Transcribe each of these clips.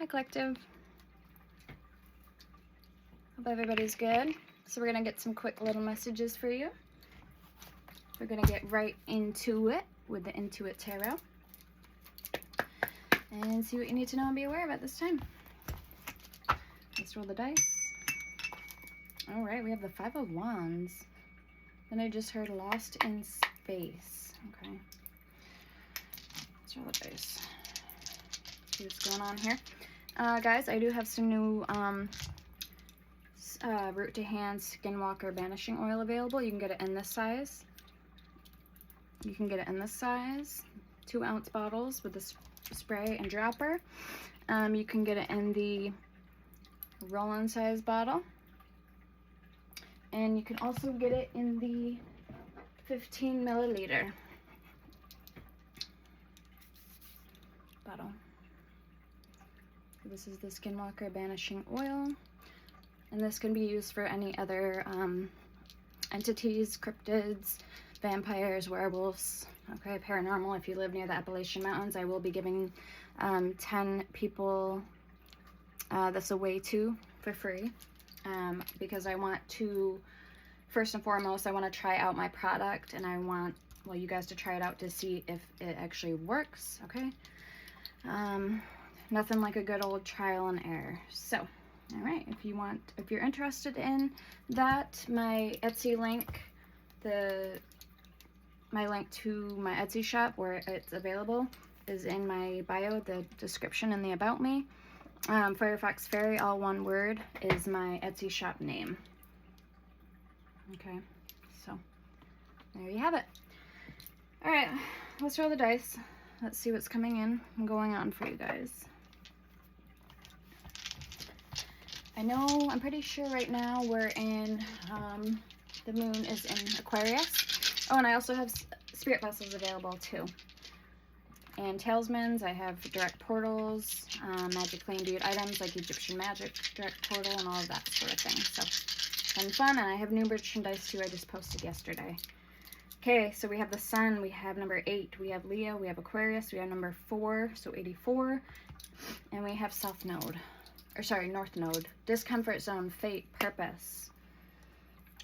Hi, Collective. Hope everybody's good. So we're going to get some quick little messages for you. We're going to get right into it with the Intuit Tarot and see what you need to know and be aware of at this time. Let's roll the dice. All right, we have the Five of Wands. Then I just heard Lost in Space. Okay. Let's roll the dice. See what's going on here. Guys, I do have some new Root to Hand Skinwalker Banishing Oil available. You can get it in this size. 2-ounce bottles with the spray and dropper. You can get it in the roll-on size bottle. And you can also get it in the 15 milliliter bottle. This is the Skinwalker Banishing Oil. And this can be used for any other entities, cryptids, vampires, werewolves, okay, paranormal. If you live near the Appalachian Mountains, I will be giving 10 people this away too for free because I want to, first and foremost, I want to try out my product, and I want, well, you guys to try it out to see if it actually works, okay? Nothing like a good old trial and error. So, all right, if you're interested in that, my Etsy link, my link to my Etsy shop where it's available is in my bio, the description and the about me. Firefox Fairy, all one word, is my Etsy shop name. Okay, so there you have it. All right, let's roll the dice. Let's see what's coming in and going on for you guys. I know, I'm pretty sure right now we're in, the moon is in Aquarius. Oh, and I also have spirit vessels available too. And talismans, I have direct portals, magically imbued items like Egyptian magic, direct portal, and all of that sort of thing. So, fun, and I have new merchandise too I just posted yesterday. Okay, so we have the Sun, we have number 8, we have Leo, we have Aquarius, we have number 4, so 84, and we have South Node. Or sorry, North Node, discomfort zone, fate, purpose.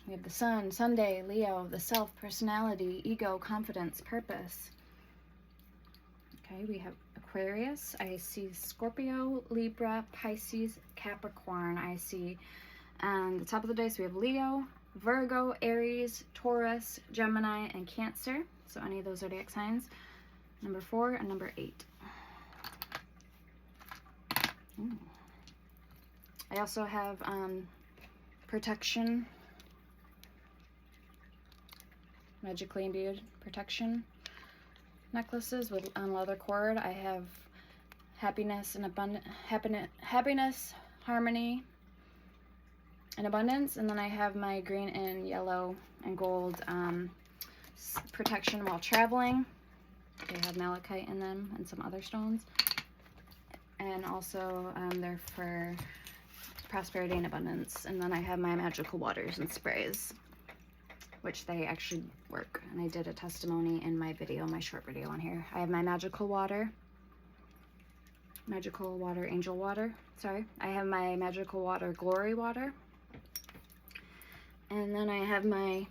We have the Sun, Sunday, Leo, the self, personality, ego, confidence, purpose. Okay, we have Aquarius. I see Scorpio, Libra, Pisces, Capricorn. I see on the top of the dice we have Leo, Virgo, Aries, Taurus, Gemini, and Cancer. So any of those zodiac signs. Number 4 and number 8. Ooh. I also have protection, magically imbued protection necklaces with leather cord. I have happiness and happiness, harmony, and abundance. And then I have my green and yellow and gold protection while traveling. They have malachite in them and some other stones. And also they're for prosperity and abundance. And then I have my magical waters and sprays, which they actually work. And I did a testimony in my video, my short video on here. I have my magical water, angel water, sorry. I have my magical water, glory water. And then I have my,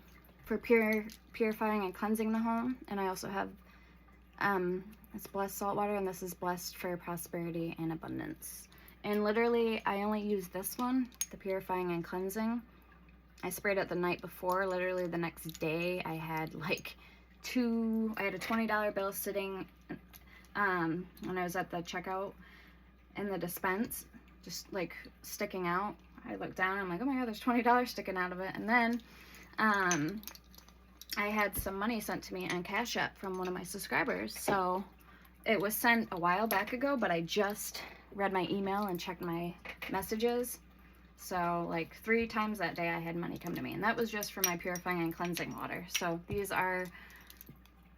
for purifying and cleansing the home. And I also have, it's blessed salt water, and this is blessed for prosperity and abundance. And literally, I only use this one, the purifying and cleansing. I sprayed it the night before. Literally the next day, I had like I had a $20 bill sitting when I was at the checkout in the dispense, just like sticking out. I looked down, I'm like, oh my God, there's $20 sticking out of it. And then I had some money sent to me on Cash App from one of my subscribers. So it was sent a while back ago, but I just read my email and checked my messages. So like 3 times that day I had money come to me, and that was just for my purifying and cleansing water. So these are,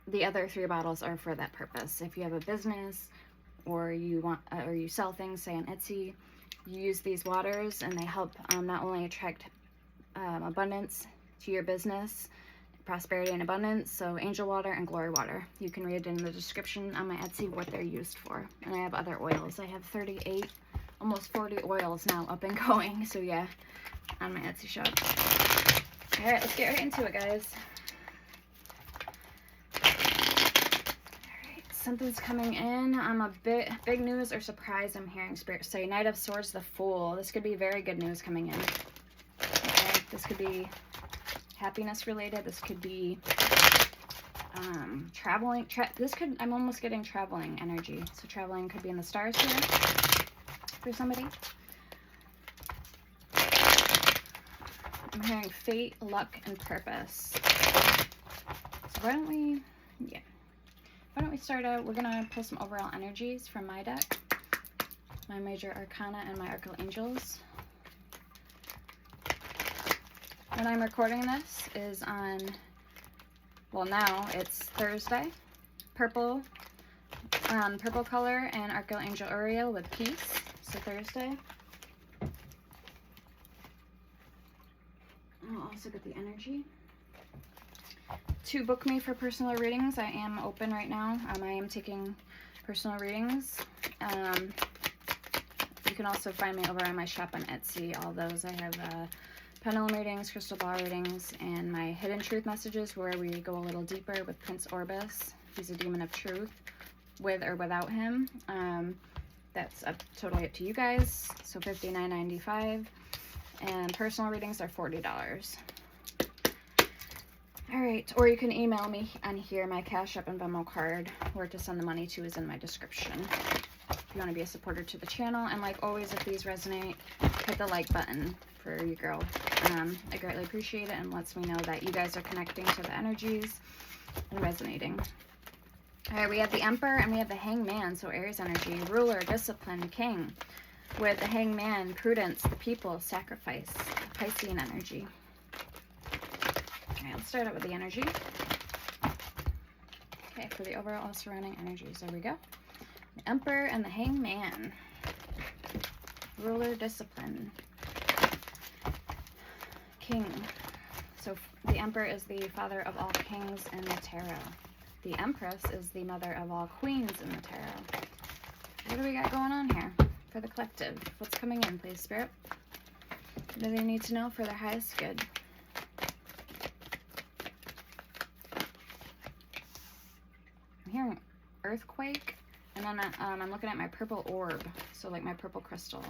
the other 3 bottles are for that purpose. If you have a business or you want, or you sell things, say on Etsy, you use these waters and they help not only attract abundance to your business, prosperity and abundance. So angel water and glory water. You can read in the description on my Etsy what they're used for. And I have other oils. I have 38 almost 40 oils now up and going. So yeah, on my Etsy shop. All right, let's get right into it, guys. Something's coming in. I'm a bit big news or surprise. I'm hearing Spirit say Knight of Swords, the Fool. This could be very good news coming in. Okay, this could be happiness related. This could be traveling. I'm almost getting traveling energy. So traveling could be in the stars here for somebody. I'm hearing fate, luck, and purpose. So why don't we start out, we're going to pull some overall energies from my deck, my major arcana and my archangels. When I'm recording this is on, well now it's Thursday, purple color and Archangel Uriel with peace, so Thursday. I'll also get the energy. To book me for personal readings, I am open right now. I am taking personal readings. You can also find me over on my shop on Etsy. All those, I have pendulum readings, crystal ball readings, and my hidden truth messages where we go a little deeper with Prince Orbis. He's a demon of truth, with or without him. That's totally up to you guys. So $59.95, and personal readings are $40. All right, or you can email me on here. My Cash App and Venmo card, where to send the money to, is in my description. If you want to be a supporter to the channel, and like always, if these resonate, hit the like button for your girl. I greatly appreciate it, and lets me know that you guys are connecting to the energies and resonating. All right, we have the Emperor and we have the Hangman, so Aries energy, ruler, discipline, king. With the Hangman, prudence, the people, sacrifice, Piscean energy. Alright, let's start out with the energy. Okay, for the overall surrounding energies, there we go. The Emperor and the Hangman. Ruler, discipline. King. So the Emperor is the father of all kings in the tarot. The Empress is the mother of all queens in the tarot. What do we got going on here for the collective? What's coming in, please, Spirit? What do they need to know for their highest good? Hearing earthquake, and then I'm looking at my purple orb, so like my purple crystal.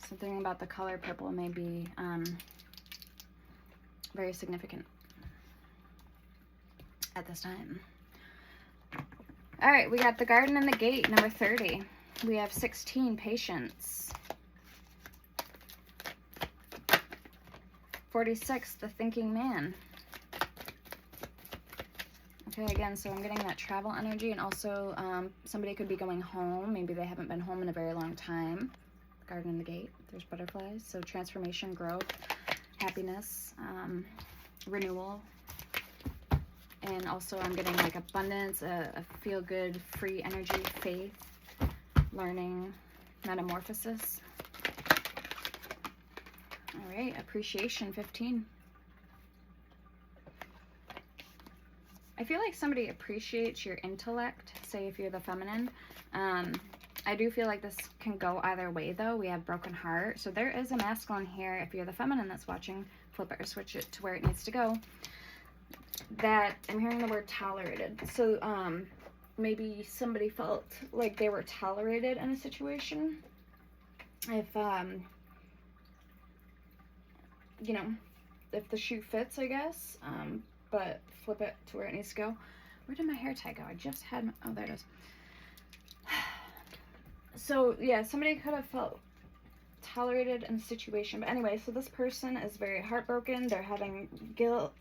Something about the color purple may be very significant at this time. All right, we got the Garden and the Gate, number 30. We have 16, patience. 46, the Thinking Man. Okay, again, so I'm getting that travel energy, and also somebody could be going home. Maybe they haven't been home in a very long time. Garden and the Gate, there's butterflies. So transformation, growth, happiness, renewal. And also I'm getting like abundance, a feel-good, free energy, faith, learning, metamorphosis. All right, appreciation, 15. I feel like somebody appreciates your intellect, say if you're the feminine. I do feel like this can go either way, though. We have broken heart. So there is a masculine here. If you're the feminine that's watching, flip it or switch it to where it needs to go. That I'm hearing the word tolerated. So maybe somebody felt like they were tolerated in a situation. If, you know, if the shoe fits, I guess. But flip it to where it needs to go. Where did my hair tie go? I just had my, oh, there it is. So yeah, somebody could have felt tolerated in the situation. But anyway, so this person is very heartbroken. They're having guilt.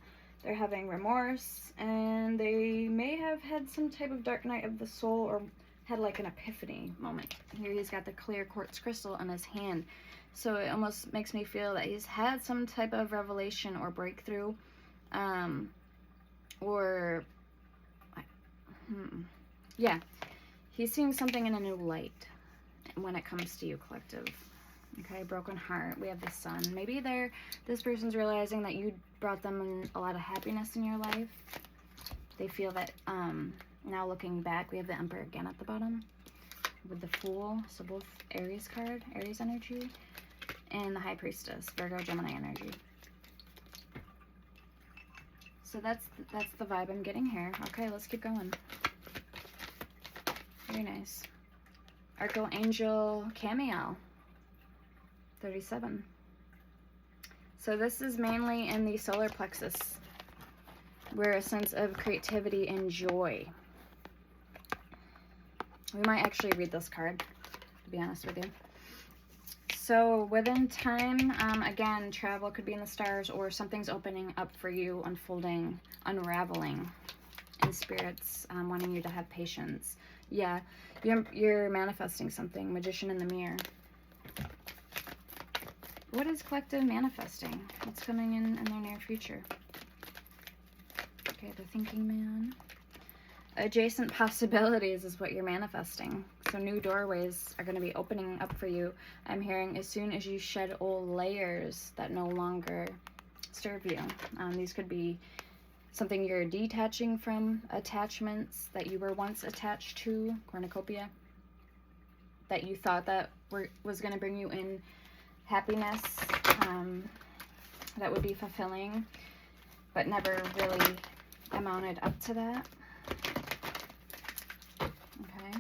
They're having remorse. And they may have had some type of dark night of the soul, or had like an epiphany moment. Here he's got the clear quartz crystal in his hand. So it almost makes me feel that he's had some type of revelation or breakthrough. Yeah, he's seeing something in a new light when it comes to you, collective. Okay, broken heart. We have the Sun. Maybe this person's realizing that you brought them a lot of happiness in your life. They feel that now looking back, we have the Emperor again at the bottom. with the Fool, so both Aries card, Aries energy, and the High Priestess, Virgo, Gemini energy. So that's the vibe I'm getting here. Okay, let's keep going. Very nice. Archangel Camiel, 37. So this is mainly in the solar plexus, where a sense of creativity and joy. We might actually read this card, to be honest with you. So within time, again, travel could be in the stars, or something's opening up for you, unfolding, unraveling in spirits, wanting you to have patience. Yeah, you're manifesting something. Magician in the mirror. What is collective manifesting? What's coming in their near future? Okay, the thinking man. Adjacent possibilities is what you're manifesting. So new doorways are going to be opening up for you. I'm hearing as soon as you shed old layers that no longer serve you. These could be something you're detaching from, attachments that you were once attached to, cornucopia, that you thought that was going to bring you in happiness, that would be fulfilling, but never really amounted up to that. Okay.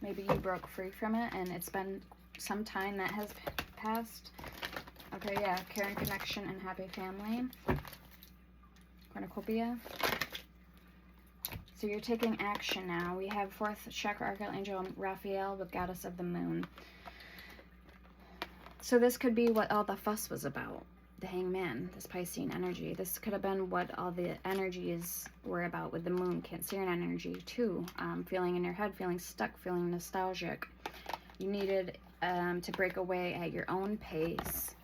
Maybe you broke free from it and it's been some time that has passed. Okay, yeah, caring connection and happy family. Cornucopia. So you're taking action now. We have 4th chakra archangel Raphael with goddess of the moon. So this could be what all the fuss was about. The hangman, this Piscean energy. This could have been what all the energies were about with the moon, Cancerian energy too. Feeling in your head, feeling stuck, feeling nostalgic. You needed to break away at your own pace,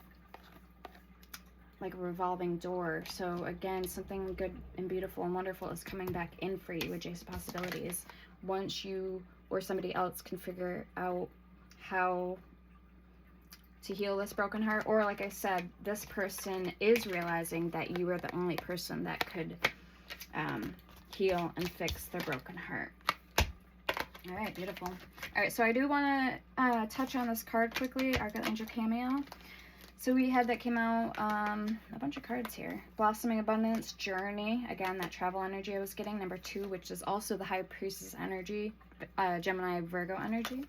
like a revolving door. So again, something good and beautiful and wonderful is coming back in for you, adjacent possibilities. Once you or somebody else can figure out how to heal this broken heart, or like I said, this person is realizing that you are the only person that could heal and fix their broken heart. All right, beautiful. All right, so I do want to touch on this card quickly, Archangel Camiel. So we had that came out, a bunch of cards here. Blossoming Abundance, Journey, again, that travel energy I was getting. Number 2, which is also the High Priestess energy, Gemini, Virgo energy.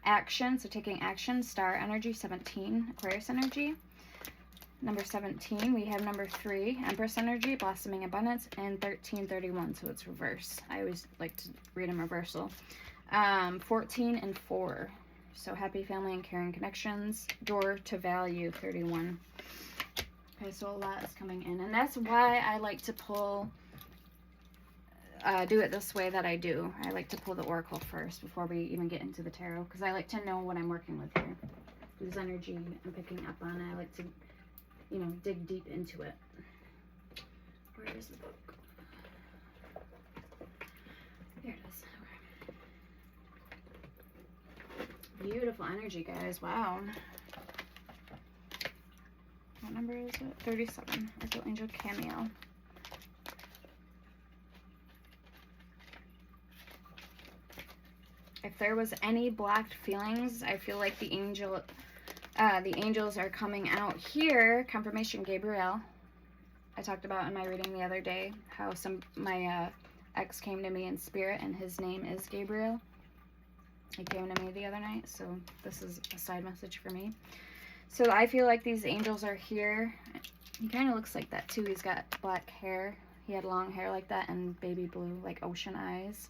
Action, so taking action, Star energy, 17, Aquarius energy. Number 17, we have number 3, Empress energy, Blossoming Abundance, and 1331, so it's reverse. I always like to read in reversal. 14 and 4, so happy family and caring connections. Door to value, 31. Okay, so a lot is coming in, and that's why I like to pull, do it this way that I do. I like to pull the oracle first before we even get into the tarot, because I like to know what I'm working with here. Whose energy I'm picking up on. I like to, you know, dig deep into it. Where is the book? Here it is. Okay. Beautiful energy, guys. Wow. What number is it? 37. Archangel Camiel. If there was any blocked feelings, I feel like the angels are coming out here. Confirmation, Gabriel. I talked about in my reading the other day how my ex came to me in spirit, and his name is Gabriel. He came to me the other night, so this is a side message for me. So I feel like these angels are here. He kind of looks like that too. He's got black hair. He had long hair like that and baby blue, like ocean eyes.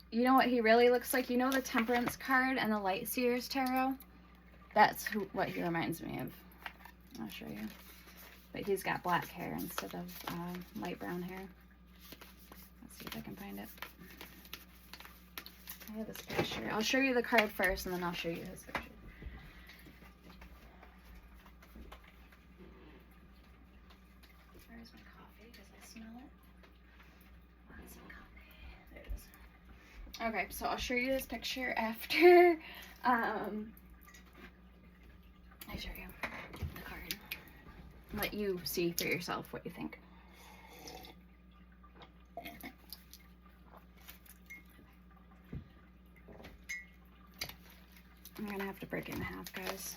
You know what he really looks like? You know the Temperance card and the Light Seers Tarot? That's what he reminds me of. I'll show you. But he's got black hair instead of light brown hair. Let's see if I can find it. I have this picture. I'll show you the card first, and then I'll show you his picture. Where's my coffee? Because I smell it. Want some coffee? There it is. Okay, so I'll show you this picture after I show you the card. Let you see for yourself what you think. I'm gonna have to break it in half, guys.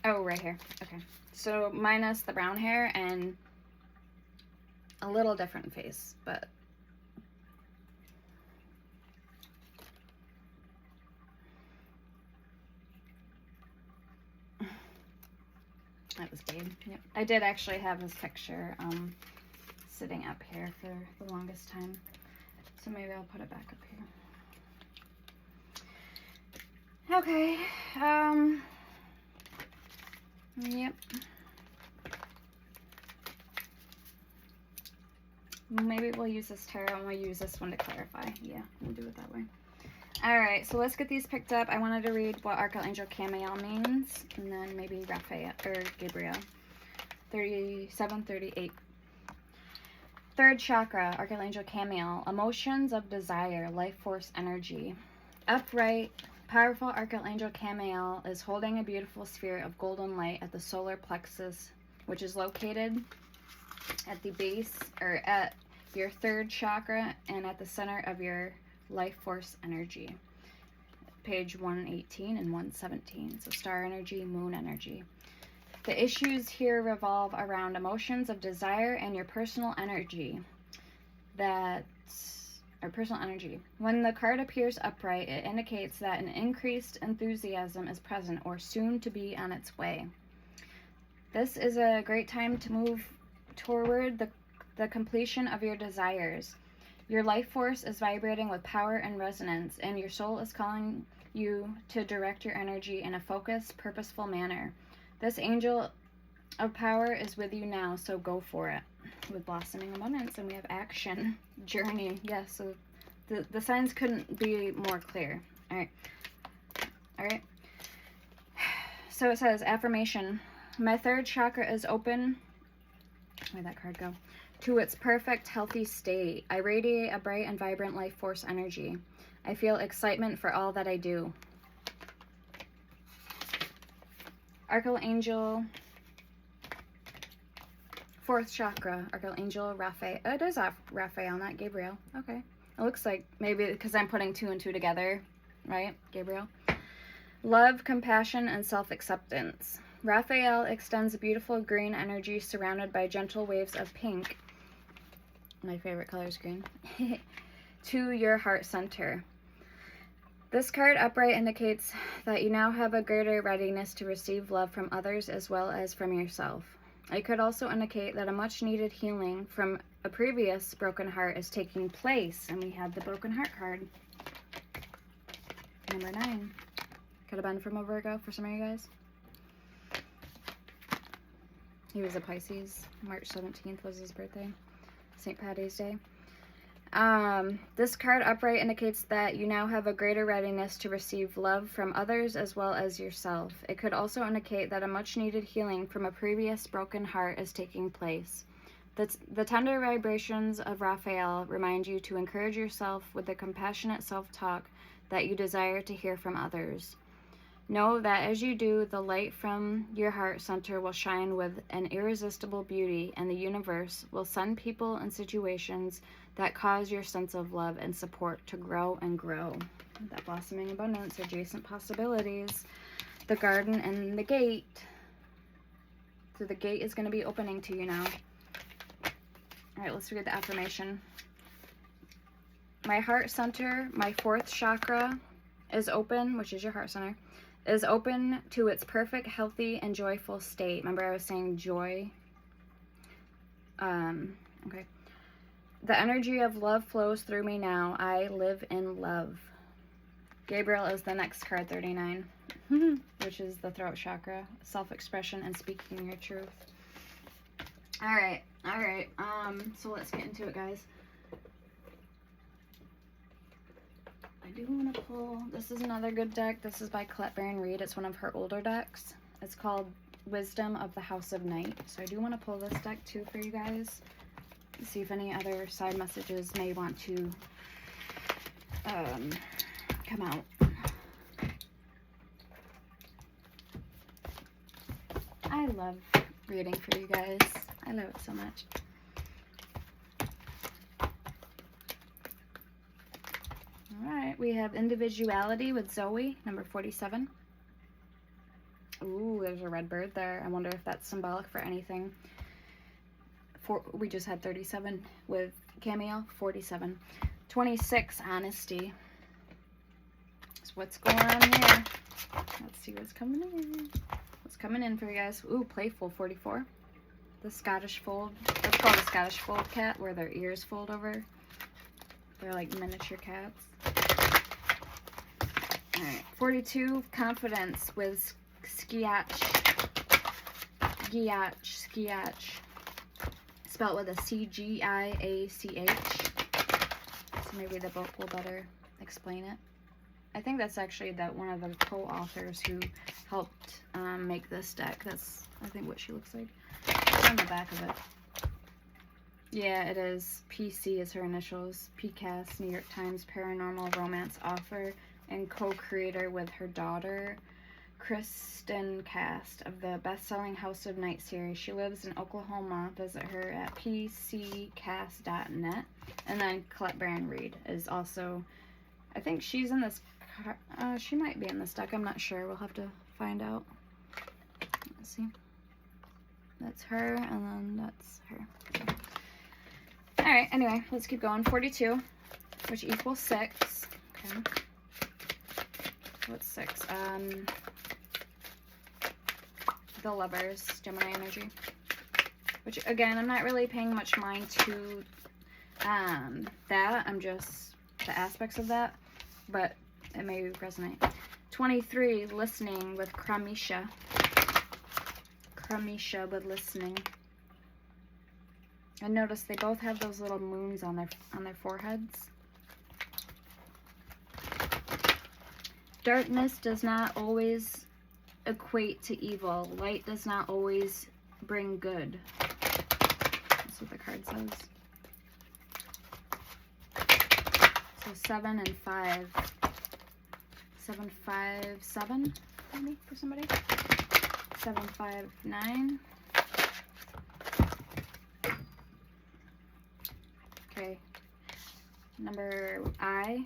Oh, right here. Okay. So minus the brown hair and a little different face, but that was Gabe. Yep. I did actually have his picture sitting up here for the longest time. So maybe I'll put it back up here. Okay. Yep. Maybe we'll use this tarot and we'll use this one to clarify. Yeah, we'll do it that way. Alright, so let's get these picked up. I wanted to read what Archangel Chamuel means, and then maybe Raphael, or Gabriel. 37, 38. Third chakra, Archangel Chamuel. Emotions of desire, life force energy. Upright, powerful Archangel Chamuel is holding a beautiful sphere of golden light at the solar plexus, which is located at the base, or at your third chakra, and at the center of your life force energy. Page 118 and 117. So star energy, moon energy. The issues here revolve around emotions of desire and your personal energy. Personal energy. When the card appears upright, it indicates that an increased enthusiasm is present or soon to be on its way. This is a great time to move toward the completion of your desires. Your life force is vibrating with power and resonance, and your soul is calling you to direct your energy in a focused, purposeful manner. This angel of power is with you now, so go for it. With blossoming abundance, and we have action, journey. Yes, so the signs couldn't be more clear. All right. So it says, affirmation. My third chakra is open. Where'd that card go? To its perfect, healthy state. I radiate a bright and vibrant life force energy. I feel excitement for all that I do. Archangel, fourth chakra, Archangel Raphael. Oh, it is Raphael, not Gabriel. Okay. It looks like maybe because I'm putting 2 and 2 together, right? Gabriel. Love, compassion, and self-acceptance. Raphael extends a beautiful green energy surrounded by gentle waves of pink. My favorite color is green. To your heart center. This card upright indicates that you now have a greater readiness to receive love from others as well as from yourself. It could also indicate that a much needed healing from a previous broken heart is taking place. And we have the broken heart card. Number 9. Could have been from a Virgo for some of you guys. He was a Pisces. March 17th was his birthday. St. Patty's Day. This card upright indicates that you now have a greater readiness to receive love from others as well as yourself. It could also indicate that a much needed healing from a previous broken heart is taking place. The tender vibrations of Raphael remind you to encourage yourself with the compassionate self-talk that you desire to hear from others. Know that as you do, the light from your heart center will shine with an irresistible beauty, and the universe will send people and situations that cause your sense of love and support to grow and grow. That blossoming abundance, adjacent possibilities, the garden and the gate. So the gate is going to be opening to you now. All right, let's read the affirmation. My heart center, my fourth chakra, is open, which is your heart center, is open to its perfect, healthy, and joyful state. Remember I was saying joy? Okay. The energy of love flows through me now. I live in love. Gabriel is the next card, 39, which is the throat chakra, self-expression and speaking your truth. All right. So let's get into it, guys. I do want to pull, this is another good deck. This is by Colette Baron Reid. It's one of her older decks. It's called Wisdom of the House of Night. So I do want to pull this deck too for you guys. See if any other side messages may want to come out. I love reading for you guys. I love it so much. right, we have Individuality with Zoe, number 47. Ooh, there's a red bird there. I wonder if that's symbolic for anything. We just had 37 with Cameo, 47. 26, Honesty. So what's going on here? Let's see what's coming in. What's coming in for you guys? Ooh, Playful, 44. The Scottish fold. That's called a Scottish fold cat, where their ears fold over. They're like miniature cats. Alright, 42, Confidence with Skiatch. Skiatch. Spelled with a C-G-I-A-C-H. So maybe the book will better explain it. I think that's actually one of the co-authors who helped make this deck. That's, I think, what she looks like. It's on the back of it. Yeah, it is. PC is her initials. PCAST, New York Times paranormal romance author and co-creator with her daughter, Kristen Cast, of the best-selling House of Night series. She lives in Oklahoma. Visit her at pccast.net. And then Colette Baron Reed is also, I think she's in this, she might be in this deck. I'm not sure. We'll have to find out. Let's see. That's her, and then that's her. Alright, anyway, let's keep going. 42, which equals 6. Okay. What's 6? The Lovers, Gemini energy. Which, again, I'm not really paying much mind to that. I'm just the aspects of that. But it may resonate. 23, Listening with Kramisha. Kramisha with Listening. I noticed they both have those little moons on their foreheads. Darkness does not always equate to evil. Light does not always bring good. That's what the card says. So 7 and 5. 7, 5, 7, maybe for somebody. 7, 5, 9. Okay. Number I.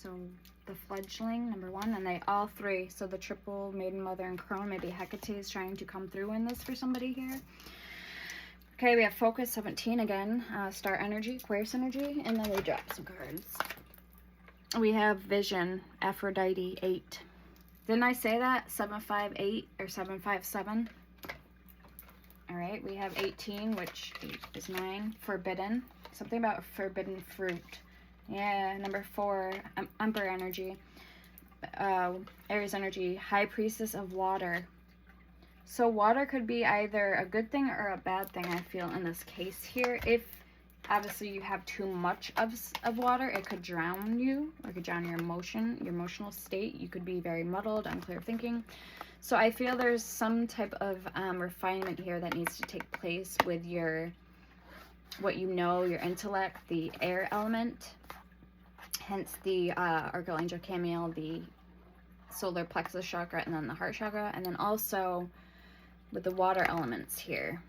So the fledgling, number 1, and they all 3. So the triple, Maiden, Mother, and Crone. Maybe Hecate is trying to come through in this for somebody here. Okay, we have Focus, 17 again. Star Energy, Aquarius Energy, and then we drop some cards. We have Vision, Aphrodite, 8. Didn't I say that? 758 or 757. Alright, we have 18, which is 9. Forbidden. Something about forbidden fruit. Yeah, number 4, Emperor Energy. Aries Energy, High Priestess of Water. So water could be either a good thing or a bad thing, I feel, in this case here. If obviously you have too much of water, it could drown you, or it could drown your emotional state. You could be very muddled, unclear thinking. So I feel there's some type of refinement here that needs to take place with what you know, your intellect, the air element. Hence the Archangel Chamuel, the solar plexus chakra, and then the heart chakra. And then also with the water elements here.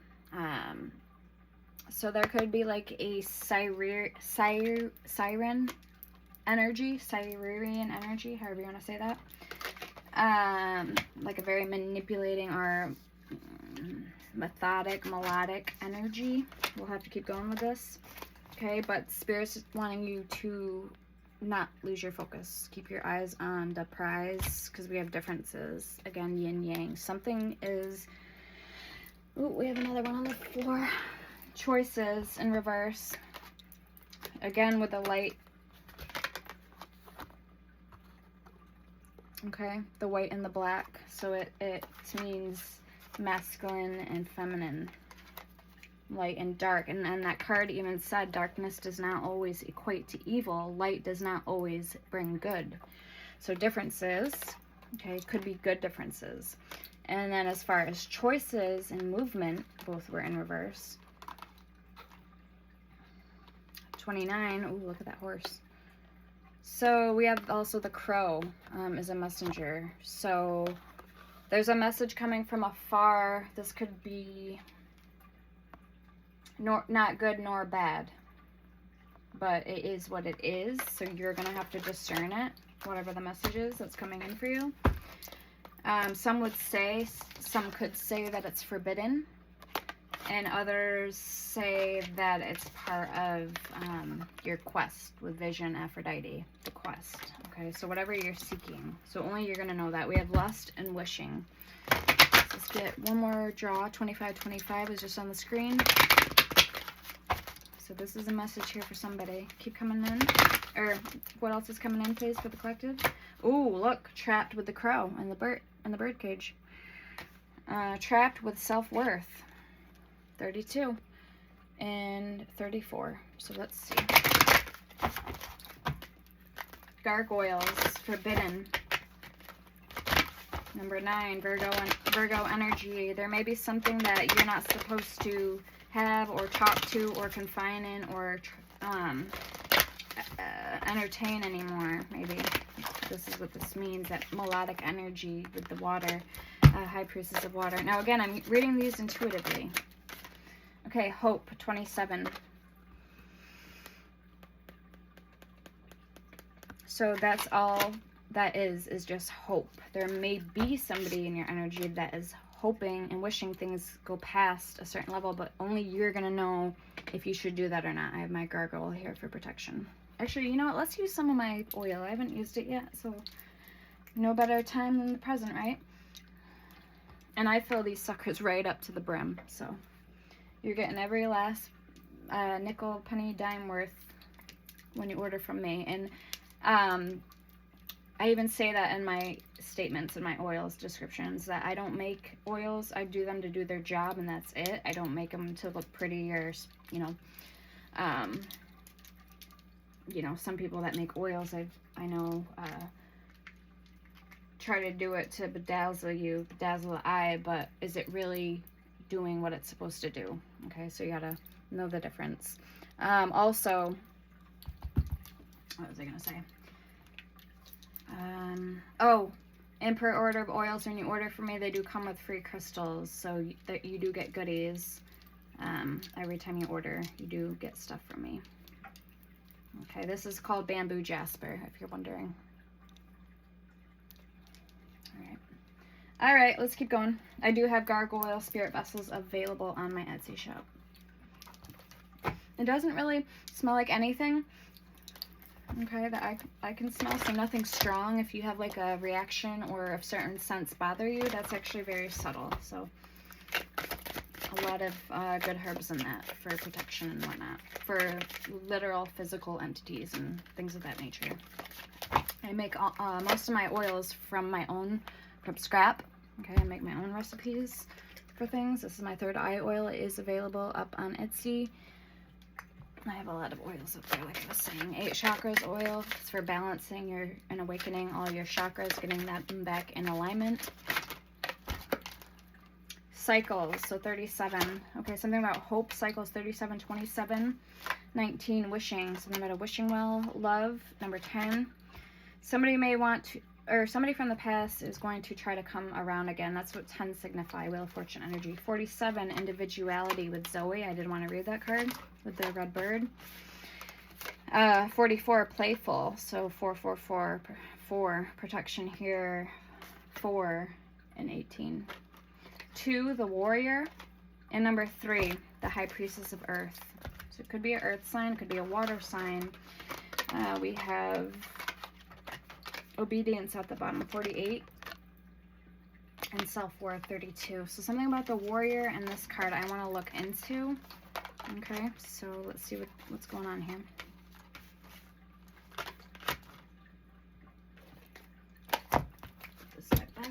So there could be like a siren energy, Sirenian energy, however you want to say that. Like a very manipulating or melodic energy. We'll have to keep going with this. Okay, but Spirit's wanting you to not lose your focus. Keep your eyes on the prize, because we have differences. Again, yin yang. Something is... Ooh, we have another one on the floor. Choices in reverse. Again, with the light. Okay, the white and the black. So it means masculine and feminine. Light and dark. And that card even said darkness does not always equate to evil. Light does not always bring good. So differences, okay, could be good differences. And then as far as choices and movement, both were in reverse. 29, ooh, look at that horse. So we have also the crow as a messenger. So there's a message coming from afar. This could be not good nor bad. but it is what it is. So you're going to have to discern it, whatever the message is that's coming in for you. Some could say that it's forbidden, and others say that it's part of your quest with Vision Aphrodite, the quest. Okay, so whatever you're seeking. So only you're going to know that. We have lust and wishing. Let's get one more draw. 2525 is just on the screen. So this is a message here for somebody. Keep coming in. Or what else is coming in, please, for the collective? Ooh, look, trapped with the crow and the bird cage. Trapped with self-worth. 32 and 34. So let's see. Gargoyles, forbidden. Number 9, Virgo energy. There may be something that you're not supposed to have or talk to or confine in or entertain anymore. Maybe this is what this means, that melodic energy with the water, High Priestess of Water. Now again, I'm reading these intuitively. Okay, Hope, 27. So that's all that is just hope. There may be somebody in your energy that is hoping and wishing things go past a certain level, but only you're going to know if you should do that or not. I have my gargoyle here for protection. Actually, you know what? Let's use some of my oil. I haven't used it yet, so no better time than the present, right? And I fill these suckers right up to the brim, so you're getting every last nickel, penny, dime worth when you order from me. And I even say that in my statements, in my oils descriptions, that I don't make oils. I do them to do their job, and that's it. I don't make them to look pretty or, you know, some people that make oils, I know, try to do it to bedazzle the eye, but is it really doing what it's supposed to do? Okay, so you gotta know the difference. Also, what was I gonna say? In per order of oils, when you order from me, they do come with free crystals, so that you do get goodies. Every time you order, you do get stuff from me. Okay, this is called Bamboo Jasper, if you're wondering. All right, let's keep going. I do have gargoyle spirit vessels available on my Etsy shop. It doesn't really smell like anything, okay, that I can smell, so nothing strong. If you have like a reaction or if certain scents bother you, that's actually very subtle. So a lot of good herbs in that for protection and whatnot, for literal physical entities and things of that nature. I make most of my oils from scrap. Okay, I make my own recipes for things. This is my third eye oil. It is available up on Etsy. I have a lot of oils up there, like I was saying. 8 chakras oil. It's for balancing and awakening all your chakras, getting them back in alignment. Cycles, so 37. Okay, something about hope. Cycles 37, 27. 19, wishing. Something about a wishing well. Love, number 10. Somebody may want to, or somebody from the past is going to try to come around again. That's what 10 signify, Wheel of Fortune energy. 47, individuality with Zoe. I did want to read that card with the red bird. 44, playful. So 4, protection here. 4 and 18. 2, the warrior. And number 3, the high priestess of earth. So it could be an earth sign, it could be a water sign. We have obedience at the bottom, 48, and self-worth, 32. So something about the warrior and this card I want to look into. Okay, so let's see what's going on here. Put this side back.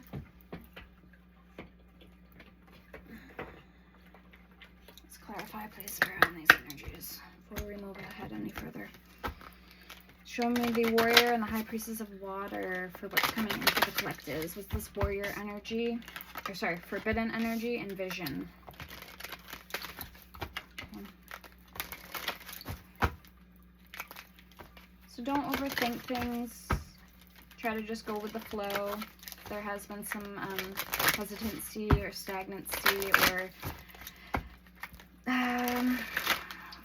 Let's clarify, please, Spirit, on these energies before we move ahead any further. Show me the warrior and the high priestess of water for what's coming into the collectives. What's this warrior energy? Or sorry, forbidden energy and vision. So don't overthink things. Try to just go with the flow. There has been some hesitancy or stagnancy or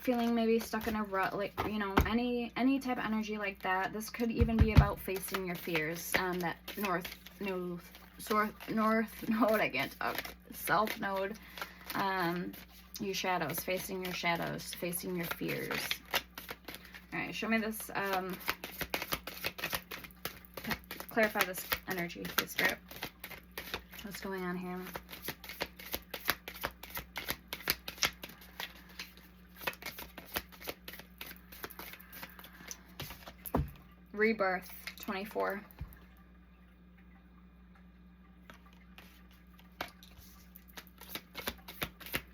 feeling maybe stuck in a rut, like, you know, any type of energy like that. This could even be about facing your fears. That north node, I can't talk, south node, your shadows, facing your fears. All right, show me this, clarify this energy, please, Spirit. What's going on here? Rebirth 24.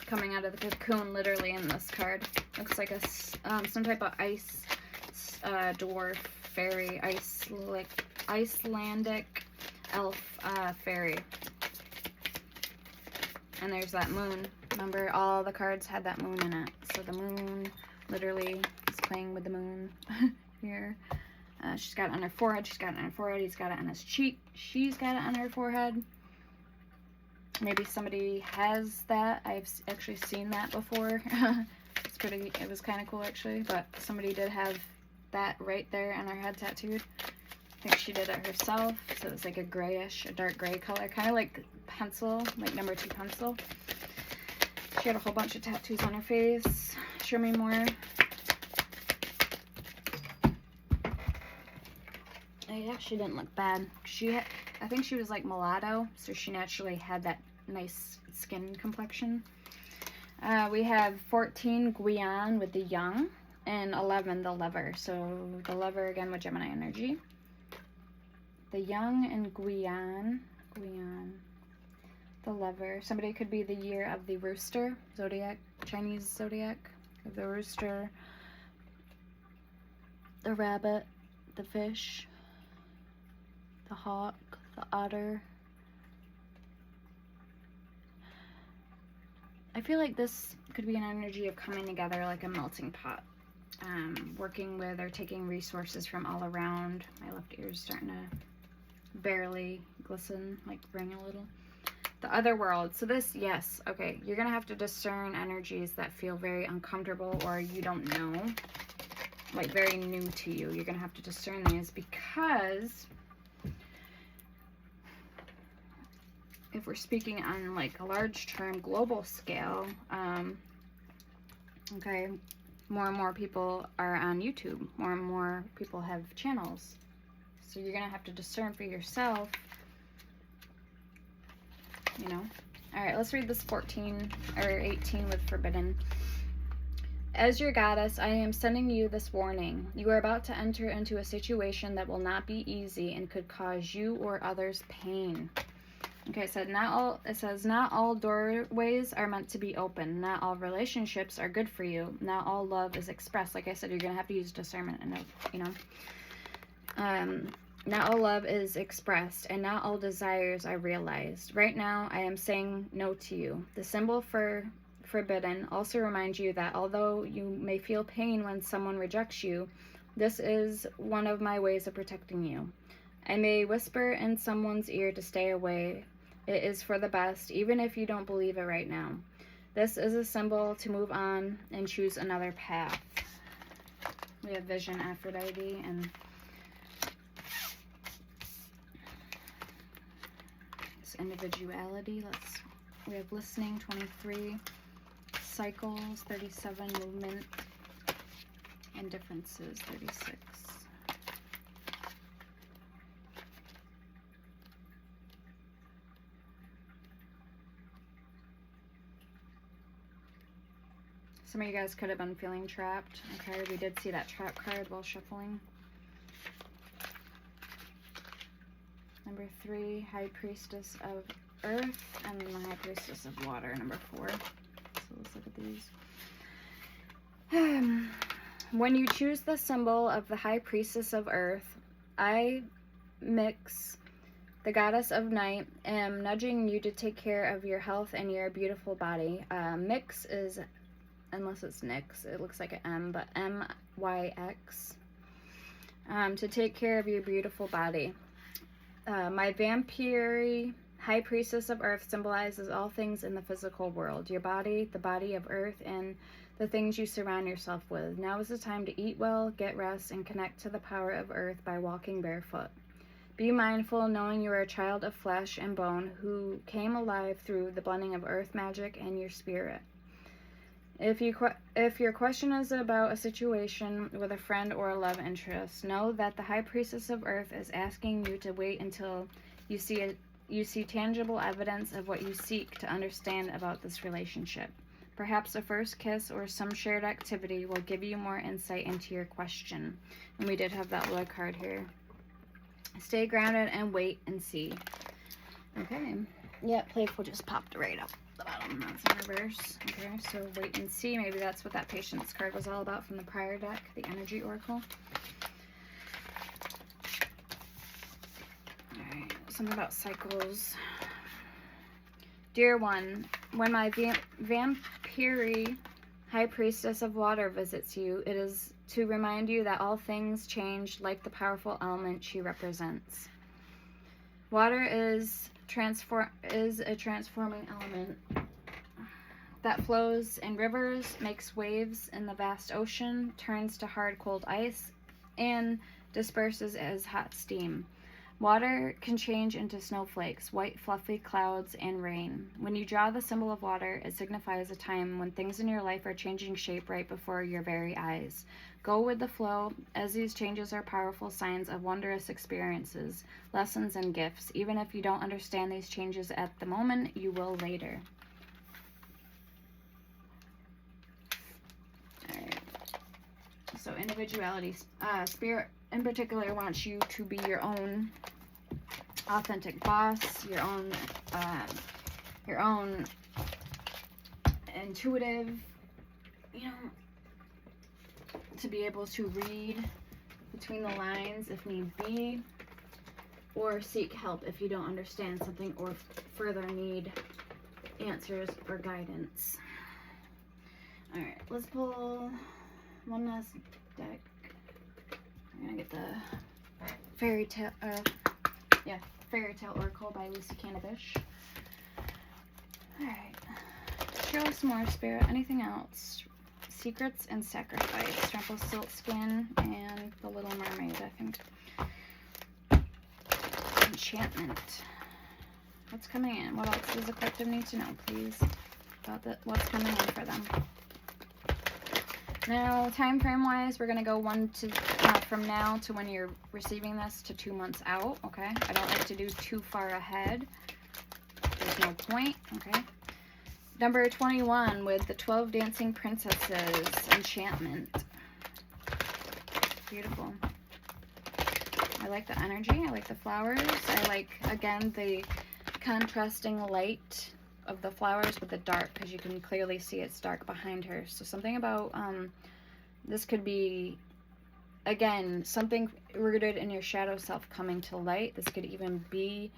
Coming out of the cocoon, literally, in this card. Looks like a some type of ice dwarf fairy, Icelandic elf fairy. And there's that moon. Remember, all the cards had that moon in it. So the moon literally is playing with the moon here. She's got it on her forehead. She's got it on her forehead. He's got it on his cheek. She's got it on her forehead. Maybe somebody has that. I've actually seen that before. It was kind of cool, actually. But somebody did have that right there on her head tattooed. I think she did it herself. So it's like a grayish, a dark gray color. Kind of like pencil, like number 2 pencil. She had a whole bunch of tattoos on her face. Show me more. It actually didn't look bad. I think she was like mulatto, so she naturally had that nice skin complexion. We have 14, Gwion with the young, and 11, the lover. So the lover again with Gemini energy. The young and Gwion, the lover. Somebody could be the year of the rooster, zodiac, Chinese zodiac, of the rooster, the rabbit, the fish, the hawk, the otter. I feel like this could be an energy of coming together like a melting pot. Working with or taking resources from all around. My left ear is starting to barely glisten, like ring a little. The other world. So this, yes, okay. You're going to have to discern energies that feel very uncomfortable or you don't know. Like very new to you. You're going to have to discern these because if we're speaking on like a large term global scale, okay, more and more people are on YouTube. More and more people have channels. So you're going to have to discern for yourself, you know. All right, let's read this 14 or 18 with Forbidden. As your goddess, I am sending you this warning. You are about to enter into a situation that will not be easy and could cause you or others pain. Okay, it says not all doorways are meant to be open. Not all relationships are good for you. Not all love is expressed. Like I said, you're gonna have to use discernment and you know. Not all love is expressed, and not all desires are realized. Right now, I am saying no to you. The symbol for Forbidden also reminds you that although you may feel pain when someone rejects you, this is one of my ways of protecting you. I may whisper in someone's ear to stay away. It is for the best, even if you don't believe it right now. This is a symbol to move on and choose another path. We have Vision, Aphrodite, and this individuality. We have Listening, 23, Cycles, 37, Movement, and Differences, 36. Some of you guys could have been feeling trapped. Okay, we did see that trap card while shuffling. Number 3, High Priestess of Earth, and the High Priestess of Water, number 4. So let's look at these. When you choose the symbol of the High Priestess of Earth, I, Mix, the Goddess of Night, am nudging you to take care of your health and your beautiful body. Mix is, unless it's Nyx, it looks like an M, but M-Y-X. To take care of your beautiful body. My vampire High Priestess of Earth symbolizes all things in the physical world. Your body, the body of Earth, and the things you surround yourself with. Now is the time to eat well, get rest, and connect to the power of earth by walking barefoot. Be mindful, knowing you are a child of flesh and bone who came alive through the blending of earth magic and your spirit. If your question is about a situation with a friend or a love interest, know that the High Priestess of Earth is asking you to wait until you see tangible evidence of what you seek to understand about this relationship. Perhaps a first kiss or some shared activity will give you more insight into your question. And we did have that blood card here. Stay grounded and wait and see. Okay. Yep, Playful just popped right up the bottom. That's in reverse. Okay, so wait and see. Maybe that's what that Patience card was all about from the prior deck, the Energy Oracle. Alright, something about cycles. Dear one, when my vampire High Priestess of Water visits you, it is to remind you that all things change like the powerful element she represents. Water is a transforming element that flows in rivers, makes waves in the vast ocean, turns to hard cold ice, and disperses as hot steam. Water can change into snowflakes, white fluffy clouds, and rain. When you draw the symbol of water, it signifies a time when things in your life are changing shape right before your very eyes. Go with the flow, as these changes are powerful signs of wondrous experiences, lessons, and gifts. Even if you don't understand these changes at the moment, you will later. Alright. So individuality. Spirit in particular wants you to be your own authentic boss, your own intuitive, to be able to read between the lines if need be, or seek help if you don't understand something or further need answers or guidance. Alright, let's pull one last deck. I'm gonna get the Fairy Tale Oracle by Lucy Canabish. Alright. Show us more, Spirit. Anything else? Secrets and Sacrifice. Rumpelstiltskin and The Little Mermaid, I think. Enchantment. What's coming in? What else does the collective need to know, please? About what's coming in for them. Now, time frame wise, we're going to go from now to when you're receiving this to 2 months out, okay? I don't like to do too far ahead. There's no point, okay? Number 21 with the 12 Dancing Princesses, Enchantment. Beautiful. I like the energy. I like the flowers. I like, again, the contrasting light of the flowers with the dark, because you can clearly see it's dark behind her. So something about this could be, again, something rooted in your shadow self coming to light. This could even be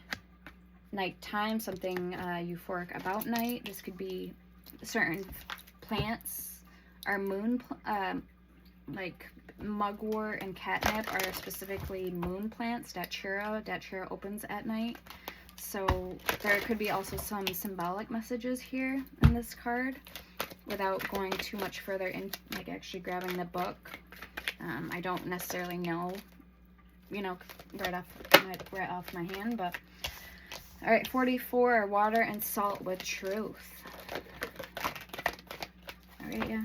nighttime, something euphoric about night. This could be certain plants are like mugwort and catnip are specifically moon plants. Datura opens at night. So there could be also some symbolic messages here in this card without going too much further in, like actually grabbing the book. I don't necessarily know, right off my hand, but all right, 44, Water and Salt with Truth. All right, yeah.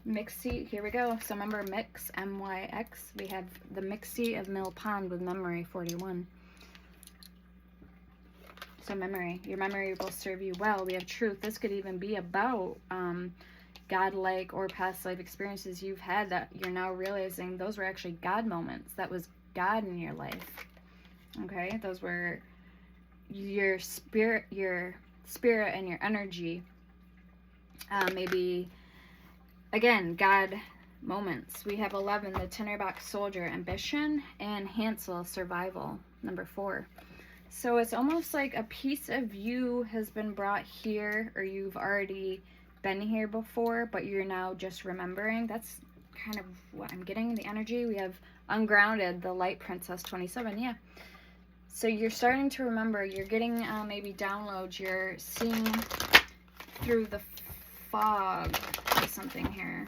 Mixie, here we go. So remember Mix, M-Y-X. We have the Mixie of Mill Pond with Memory, 41. So memory, your memory will serve you well. We have Truth. This could even be about godlike or past life experiences you've had that you're now realizing those were actually God moments. That was God in your life. Okay, those were your spirit and your energy. Maybe again, God moments. We have 11, the Tinderbox Soldier, Ambition, and Hansel, Survival, number 4. So it's almost like a piece of you has been brought here, or you've already been here before, but you're now just remembering. That's kind of what I'm getting, the energy. We have Ungrounded, the Light Princess, 27, yeah. So you're starting to remember, you're getting maybe downloads, you're seeing through the fog see something here.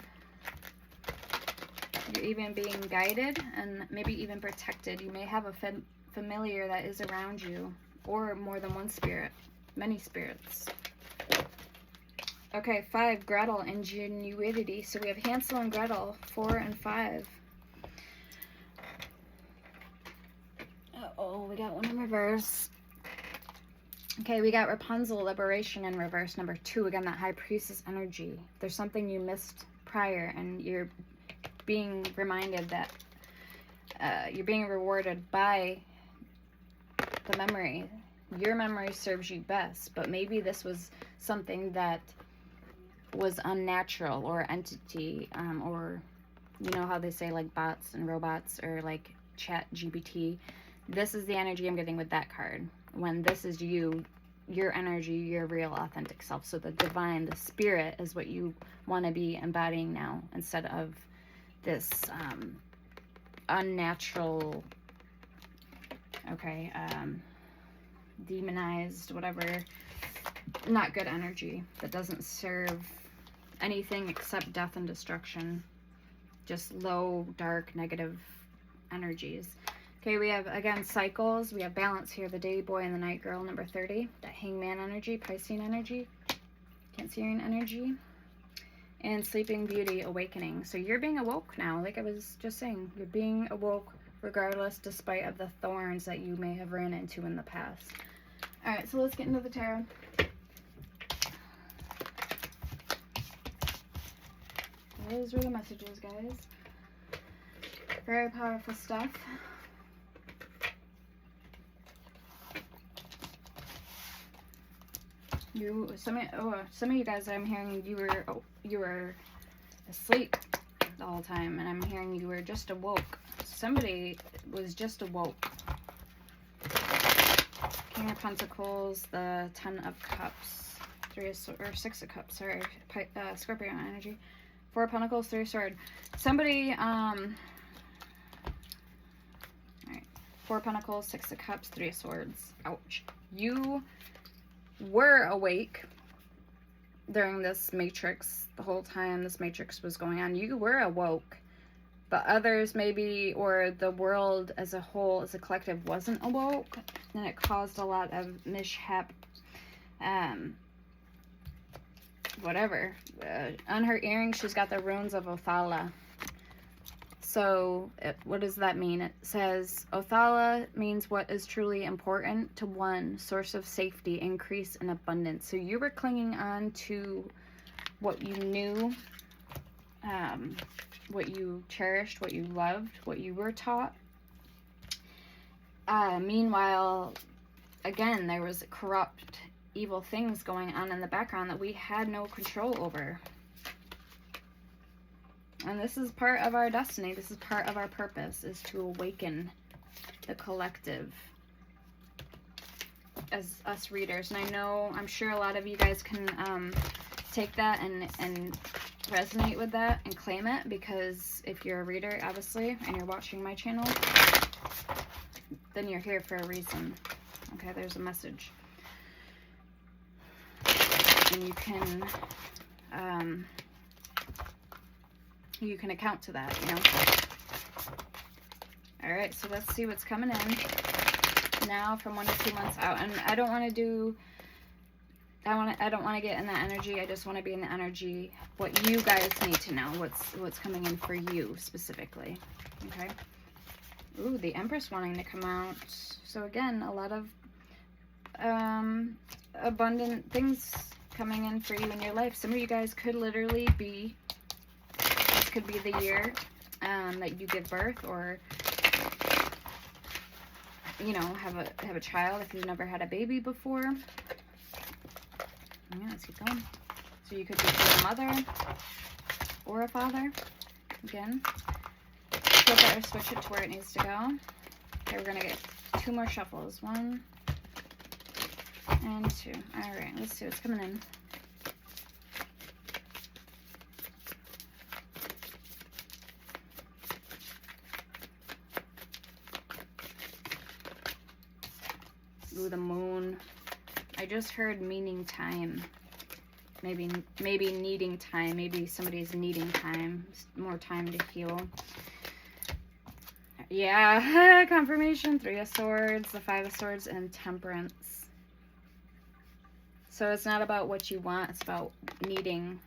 You're even being guided and maybe even protected. You may have a familiar that is around you, or more than one spirit, many spirits. Okay, 5, Gretel, ingenuity. So we have Hansel and Gretel, 4 and 5. Uh-oh, we got one in reverse. Okay, we got Rapunzel, liberation in reverse, number 2. Again, that high priestess energy. There's something you missed prior, and you're being reminded that you're being rewarded by the memory. Your memory serves you best, but maybe this was something that was unnatural, or entity, or you know how they say like bots and robots, or like chat GPT. This is the energy I'm getting with that card. When this is you, your energy, your real authentic self. So the divine, the spirit is what you want to be embodying now, instead of this unnatural, okay, demonized, whatever, not good energy that doesn't serve anything except death and destruction. Just low, dark, negative energies. Okay, we have, again, cycles. We have balance here, the day boy and the night girl, number 30. That hangman energy, Piscean energy, Cancerian energy. And sleeping beauty, awakening. So you're being awoke now, like I was just saying. You're being awoke regardless, despite of the thorns that you may have ran into in the past. All right, so let's get into the tarot. Those were the messages, guys. Very powerful stuff. Some of you guys, I'm hearing you were asleep the whole time, and I'm hearing you were just awoke. Somebody was just awoke. King of Pentacles, the 10 of Cups, 6 of Cups. Sorry, Scorpio energy. 4 of Pentacles, 3 of Swords. Somebody, all right, 4 of Pentacles, 6 of Cups, 3 of Swords. Ouch. You were awake during this matrix, the whole time this matrix was going on. You were awoke, but others maybe, or the world as a whole, as a collective, wasn't awoke, and it caused a lot of mishap. Whatever. On her earring, she's got the runes of Othala. So what does that mean? It says Othala means what is truly important to one, source of safety, increase, and abundance. So you were clinging on to what you knew, what you cherished, what you loved, what you were taught. Meanwhile, again, there was corrupt, evil things going on in the background that we had no control over. And this is part of our destiny. This is part of our purpose, is to awaken the collective as us readers. And I'm sure a lot of you guys can take that and resonate with that and claim it, because if you're a reader, obviously, and you're watching my channel, then you're here for a reason. Okay, there's a message. And you can account to that, you know. All right, so let's see what's coming in now from 1 to 2 months out. And I don't want to get in that energy. I just want to be in the energy what you guys need to know, what's coming in for you specifically. Okay. Ooh, the Empress wanting to come out. So again, a lot of abundant things coming in for you in your life. Some of you guys could literally be, this could be the year that you give birth, or you know, have a child if you've never had a baby before. Yeah, let's keep going. So you could be a mother or a father. Again, flip it or switch it to where it needs to go. Okay, we're gonna get 2 more shuffles. 1 and 2. All right, let's see what's coming in. Ooh, the moon. I just heard meaning time. maybe needing time. Maybe somebody's needing time, more time to heal. Yeah, confirmation. 3 of Swords, the 5 of Swords, and Temperance. So it's not about what you want, it's about needing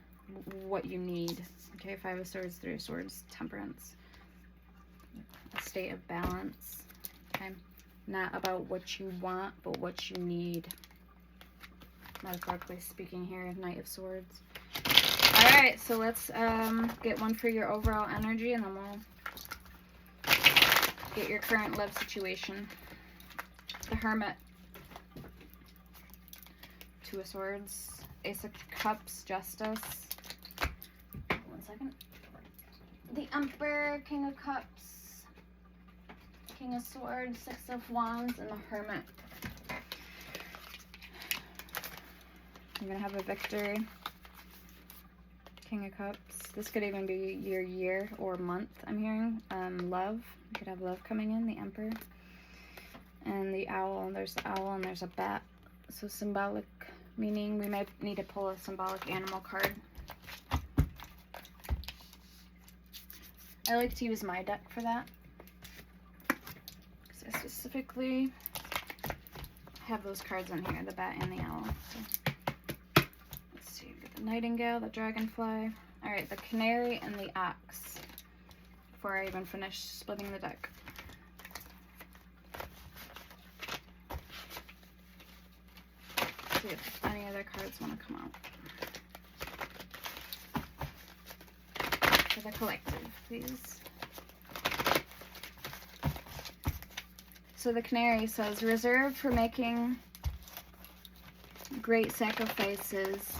what you need. Okay, 5 of Swords, 3 of Swords, Temperance. A state of balance. Okay, not about what you want, but what you need. Metaphorically speaking here, Knight of Swords. Alright, so let's get one for your overall energy, and then we'll get your current love situation. The Hermit. 2 of Swords. Ace of Cups, Justice. 1 second. The Emperor, King of Cups. King of Swords, 6 of Wands, and the Hermit. You're going to have a victory. King of Cups. This could even be your year or month, I'm hearing. Love. You could have love coming in, the Emperor. And the Owl. There's the Owl and there's a bat. So symbolic, meaning we might need to pull a symbolic animal card. I like to use my deck for that, because I specifically have those cards in here, the bat and the owl. So, let's see, we got the Nightingale, the Dragonfly. Alright, the Canary and the Ox, before I even finish splitting the deck. Let's see if any other cards want to come out. For the collective, please. So the Canary says, reserved for making great sacrifices,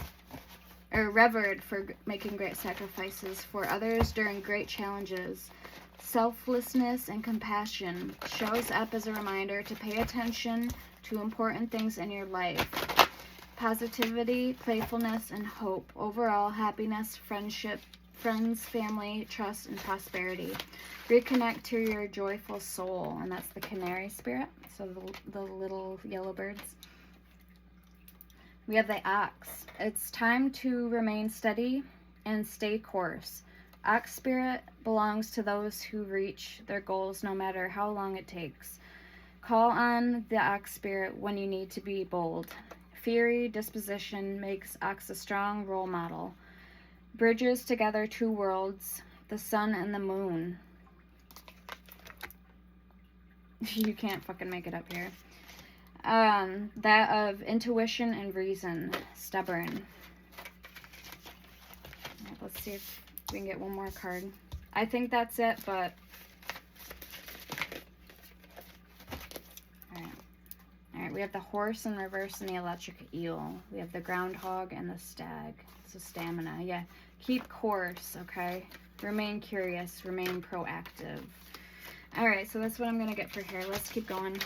or revered for making great sacrifices for others during great challenges. Selflessness and compassion shows up as a reminder to pay attention to important things in your life. Positivity, playfulness, and hope. Overall, happiness, friendship, friends, family, trust, and prosperity. Reconnect to your joyful soul, and that's the Canary spirit, so the little yellow birds. We have the Ox. It's time to remain steady and stay course. Ox spirit belongs to those who reach their goals no matter how long it takes. Call on the Ox spirit when you need to be bold. Fiery disposition makes Ox a strong role model. Bridges together 2 worlds, the sun and the moon. You can't fucking make it up here. That of intuition and reason. Stubborn. Right, let's see if we can get one more card. I think that's it, but... Alright, we have the Horse in reverse and the Electric Eel. We have the Groundhog and the Stag. So stamina, yeah. Keep course, okay? Remain curious, remain proactive. Alright, so that's what I'm going to get for here. Let's keep going.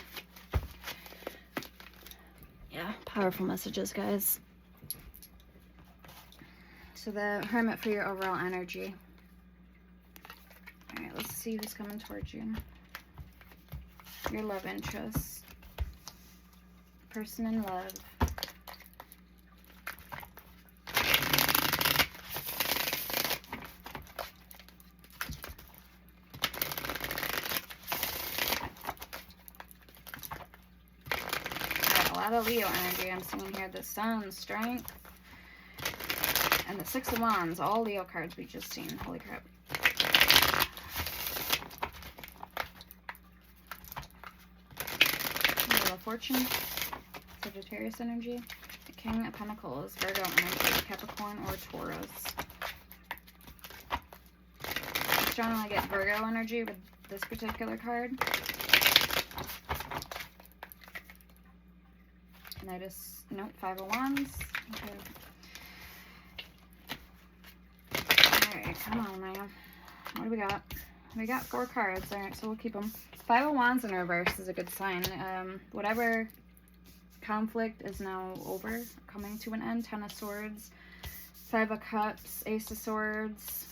Yeah, powerful messages, guys. So the Hermit for your overall energy. Alright, let's see who's coming towards you. Your love interest. Person in love. A lot of Leo energy I'm seeing here. The Sun, Strength, and the 6 of Wands. All Leo cards we just seen. Holy crap. Wheel of Fortune. Sagittarius energy. The King of Pentacles. Virgo energy. Capricorn or Taurus. I strongly get Virgo energy with this particular card. And I just, nope, 5 of Wands. Okay. Alright, come on now. What do we got? We got 4 cards. Alright, so we'll keep them. 5 of Wands in reverse is a good sign. Whatever conflict is now over, coming to an end. 10 of Swords. 5 of Cups. Ace of Swords.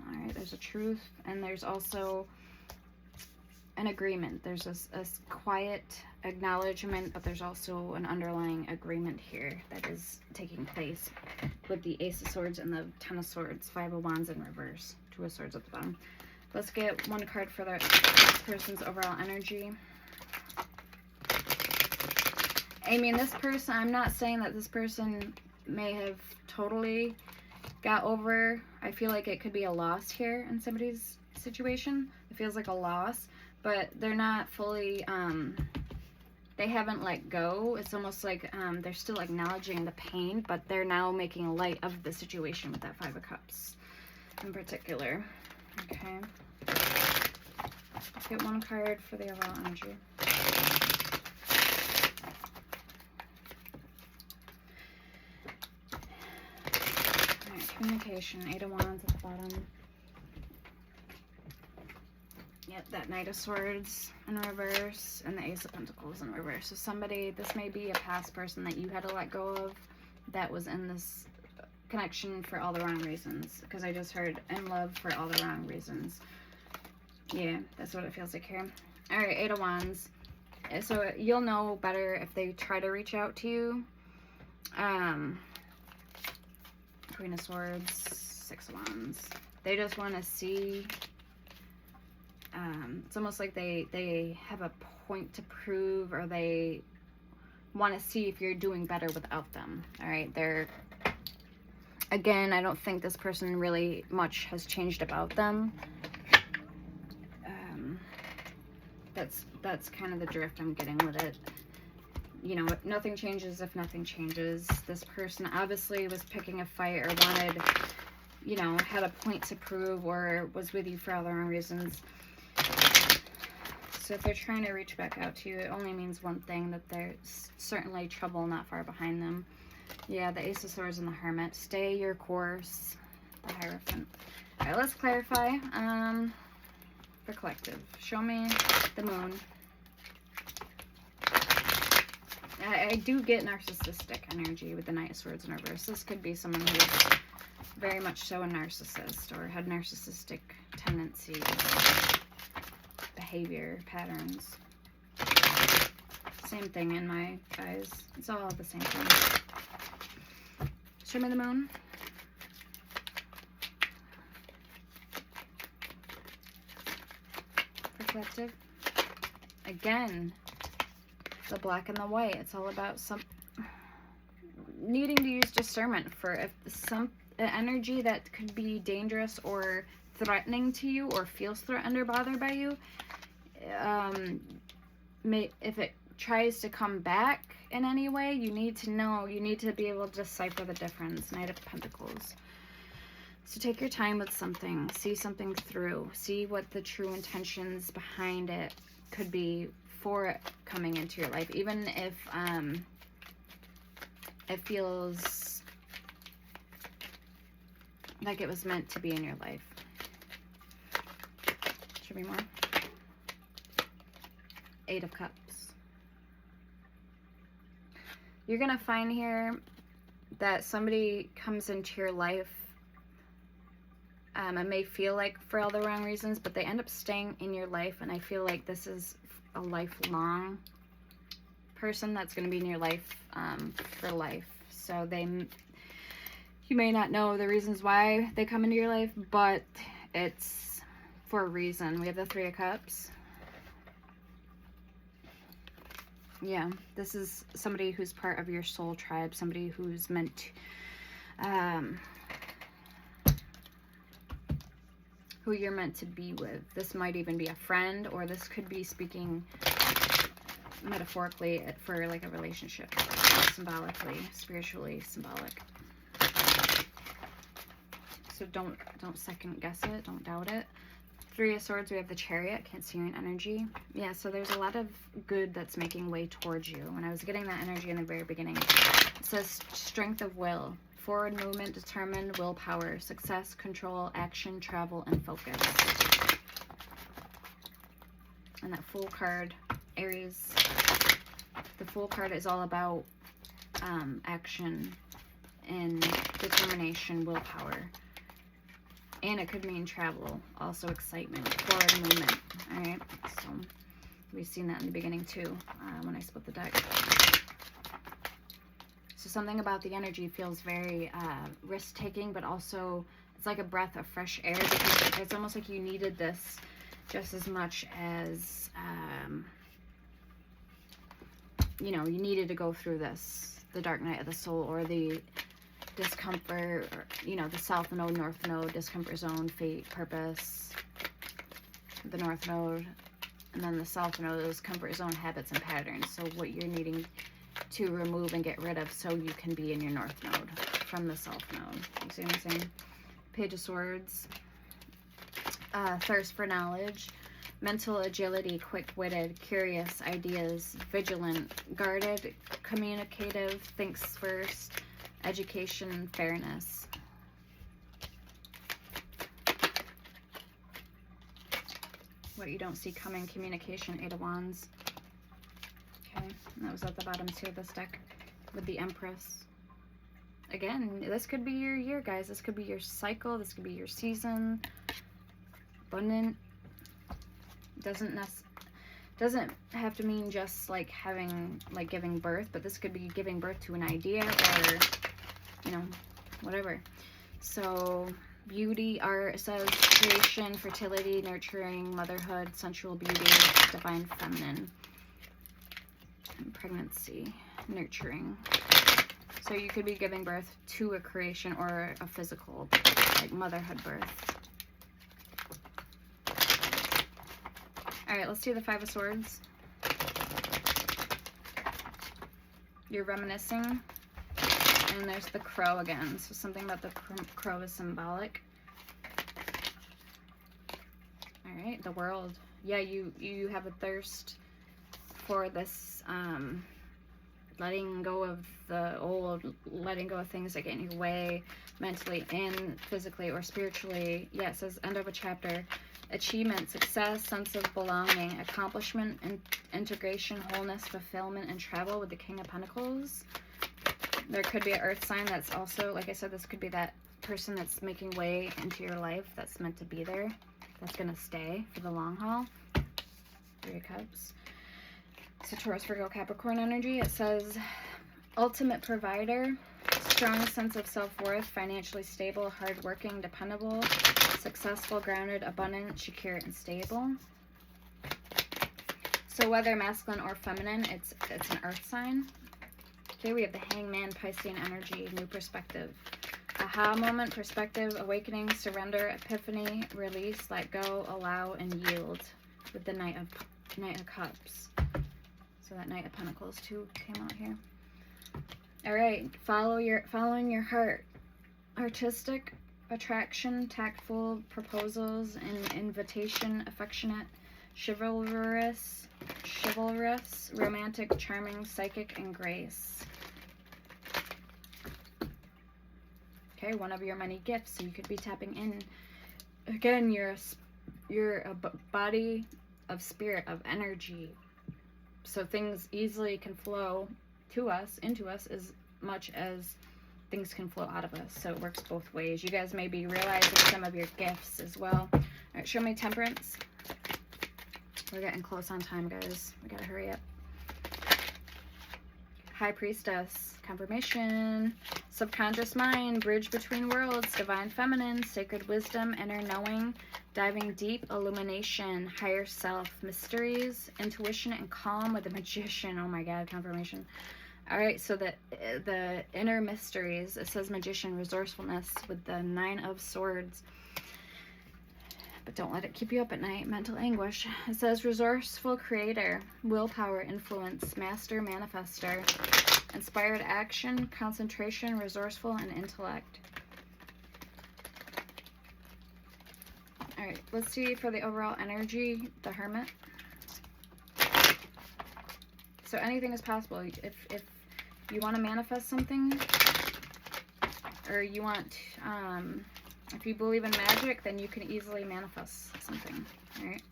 Alright, there's a Truth. And there's also an agreement. There's a quiet acknowledgement, but there's also an underlying agreement here that is taking place with the Ace of Swords and the Ten of Swords, Five of Wands in reverse, Two of Swords at the bottom. Let's get one card for the next person's overall energy. I mean, this person, I'm not saying that this person may have totally got over. I feel like it could be a loss here in somebody's situation. It feels like a loss, but they're not fully, they haven't let go. It's almost like they're still acknowledging the pain, but they're now making light of the situation with that Five of Cups in particular. Okay. Let's get one card for the overall energy. Alright, communication. Eight of Wands at the bottom. Yep, that Knight of Swords in reverse and the Ace of Pentacles in reverse. So somebody, this may be a past person that you had to let go of that was in this connection for all the wrong reasons. Because I just heard in love for all the wrong reasons. Yeah, that's what it feels like here. Alright, Eight of Wands. So you'll know better if they try to reach out to you. Queen of Swords, Six of Wands. They just want to see... it's almost like they have a point to prove, or they want to see if you're doing better without them. All right, they're, again, I don't think this person really much has changed about them. That's kind of the drift I'm getting with it. You know, nothing changes if nothing changes. This person obviously was picking a fight or wanted, you know, had a point to prove, or was with you for all the wrong reasons. So if they're trying to reach back out to you, it only means one thing, that there's certainly trouble not far behind them. Yeah, the Ace of Swords and the Hermit. Stay your course. The Hierophant. All right, let's clarify. For collective, show me the Moon. I do get narcissistic energy with the Knight of Swords in reverse. This could be someone who's very much so a narcissist, or had narcissistic tendencies, behavior patterns. Same thing in my eyes. It's all the same thing. Show me the Moon. Reflective. Again, the black and the white. It's all about some needing to use discernment for if some energy that could be dangerous or threatening to you, or feels threatened or bothered by you. If it tries to come back in any way, you need to know, you need to be able to decipher the difference. Knight of Pentacles. So take your time with something, see something through, see what the true intentions behind it could be for it coming into your life, even if it feels like it was meant to be in your life. Should be more. Eight of Cups. You're gonna find here that somebody comes into your life, it may feel like for all the wrong reasons, but they end up staying in your life, and I feel like this is a lifelong person that's going to be in your life for life. So you may not know the reasons why they come into your life, but it's for a reason. We have the Three of Cups. Yeah, this is somebody who's part of your soul tribe, somebody who's meant who you're meant to be with. This might even be a friend, or this could be speaking metaphorically for like a relationship, symbolically, spiritually symbolic. So don't second guess it, don't doubt it. Three of Swords, we have the Chariot, Cancerian energy. Yeah, so there's a lot of good that's making way towards you. When I was getting that energy in the very beginning, it says strength of will. Forward movement, determined, willpower, success, control, action, travel, and focus. And that Fool card, Aries. The Fool card is all about action and determination, willpower. And it could mean travel, also excitement, forward movement. All right, so we've seen that in the beginning too when I split the deck. So something about the energy feels very risk-taking, but also it's like a breath of fresh air, because it's almost like you needed this just as much as, you know, you needed to go through this, the dark night of the soul, or the discomfort, or, you know, the south node, north node, discomfort zone, fate, purpose, the north node, and then the south node is comfort zone, habits, and patterns. So what you're needing to remove and get rid of so you can be in your north node from the south node. You see what I'm saying? Page of Swords, thirst for knowledge, mental agility, quick-witted, curious, ideas, vigilant, guarded, communicative, thinks first, education, fairness. What you don't see coming, communication, Eight of Wands. Okay, and that was at the bottom too of this deck with the Empress. Again, this could be your year, guys. This could be your cycle. This could be your season. Abundant. Doesn't have to mean just like having, like giving birth, but this could be giving birth to an idea, or, you know, whatever. So beauty, art, it says creation, fertility, nurturing, motherhood, sensual beauty, divine feminine, and pregnancy, nurturing. So you could be giving birth to a creation or a physical, like motherhood birth. All right, let's do the Five of Swords. You're reminiscing. And there's the crow again. So something about the crow is symbolic. All right, the world. Yeah, you have a thirst for this letting go of the old, letting go of things that get in your way mentally and physically or spiritually. Yeah, it says end of a chapter. Achievement, success, sense of belonging, accomplishment, integration, wholeness, fulfillment, and travel with the King of Pentacles. There could be an earth sign that's also, like I said, this could be that person that's making way into your life that's meant to be there, that's going to stay for the long haul. Three of Cups. So Taurus, Virgo, Capricorn energy. It says ultimate provider, strong sense of self-worth, financially stable, hardworking, dependable, successful, grounded, abundant, secure, and stable. So whether masculine or feminine, it's an earth sign. Okay, we have the Hangman, Piscean energy, new perspective. Aha moment, perspective, awakening, surrender, epiphany, release, let go, allow, and yield with the Knight of Cups. So that Knight of Pentacles too came out here. All right, following your heart. Artistic, attraction, tactful, proposals, and invitation, affectionate, chivalrous, romantic, charming, psychic, and grace. Okay, one of your many gifts. So you could be tapping in. Again, you're a body of spirit, of energy. So things easily can flow to us, into us, as much as things can flow out of us. So it works both ways. You guys may be realizing some of your gifts as well. All right, show me Temperance. We're getting close on time, guys. We gotta hurry up. High Priestess, confirmation, subconscious mind, bridge between worlds, divine feminine, sacred wisdom, inner knowing, diving deep, illumination, higher self, mysteries, intuition, and calm with the Magician. Oh my God, confirmation. All right, so the inner mysteries, it says magician, resourcefulness with the Nine of Swords. But don't let it keep you up at night. Mental anguish. It says resourceful creator, willpower, influence, master, manifester, inspired action, concentration, resourceful, and intellect. All right, let's see for the overall energy, the Hermit. So anything is possible. If you want to manifest something, or you want, if you believe in magic, then you can easily manifest something. All right.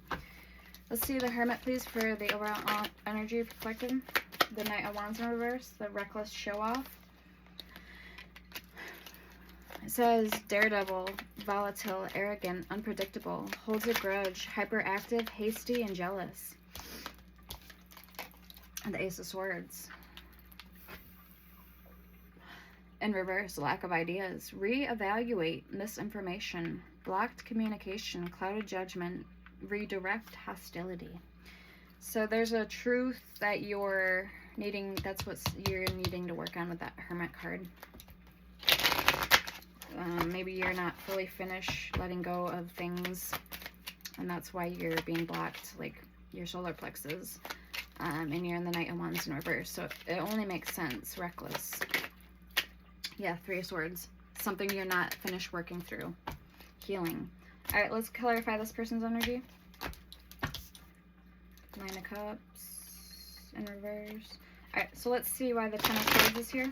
Let's see the Hermit, please, for the overall energy reflected. The Knight of Wands in reverse, the reckless show-off. It says daredevil, volatile, arrogant, unpredictable, holds a grudge, hyperactive, hasty, and jealous. And the Ace of Swords. In reverse, lack of ideas. Reevaluate misinformation, blocked communication, clouded judgment, redirect hostility. So there's a truth that you're needing, that's what you're needing to work on with that Hermit card. Maybe you're not fully finished letting go of things, and that's why you're being blocked, like your solar plexus, and you're in the Knight of Wands in reverse. So it only makes sense. Reckless. Yeah, Three of Swords. Something you're not finished working through. Healing. All right, let's clarify this person's energy. Nine of Cups in reverse. All right, so let's see why the Ten of Swords is here.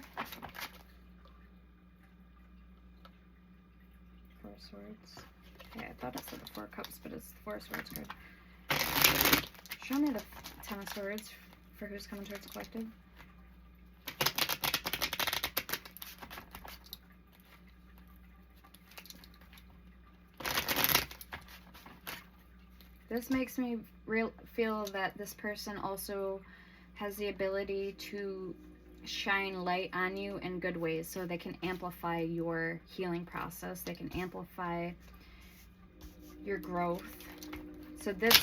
Four of Swords. Okay, I thought it said the Four of Cups, but it's the Four of Swords card. Show me the Ten of Swords for who's coming towards the collective. This makes me feel that this person also has the ability to shine light on you in good ways, so they can amplify your healing process. They can amplify your growth. So this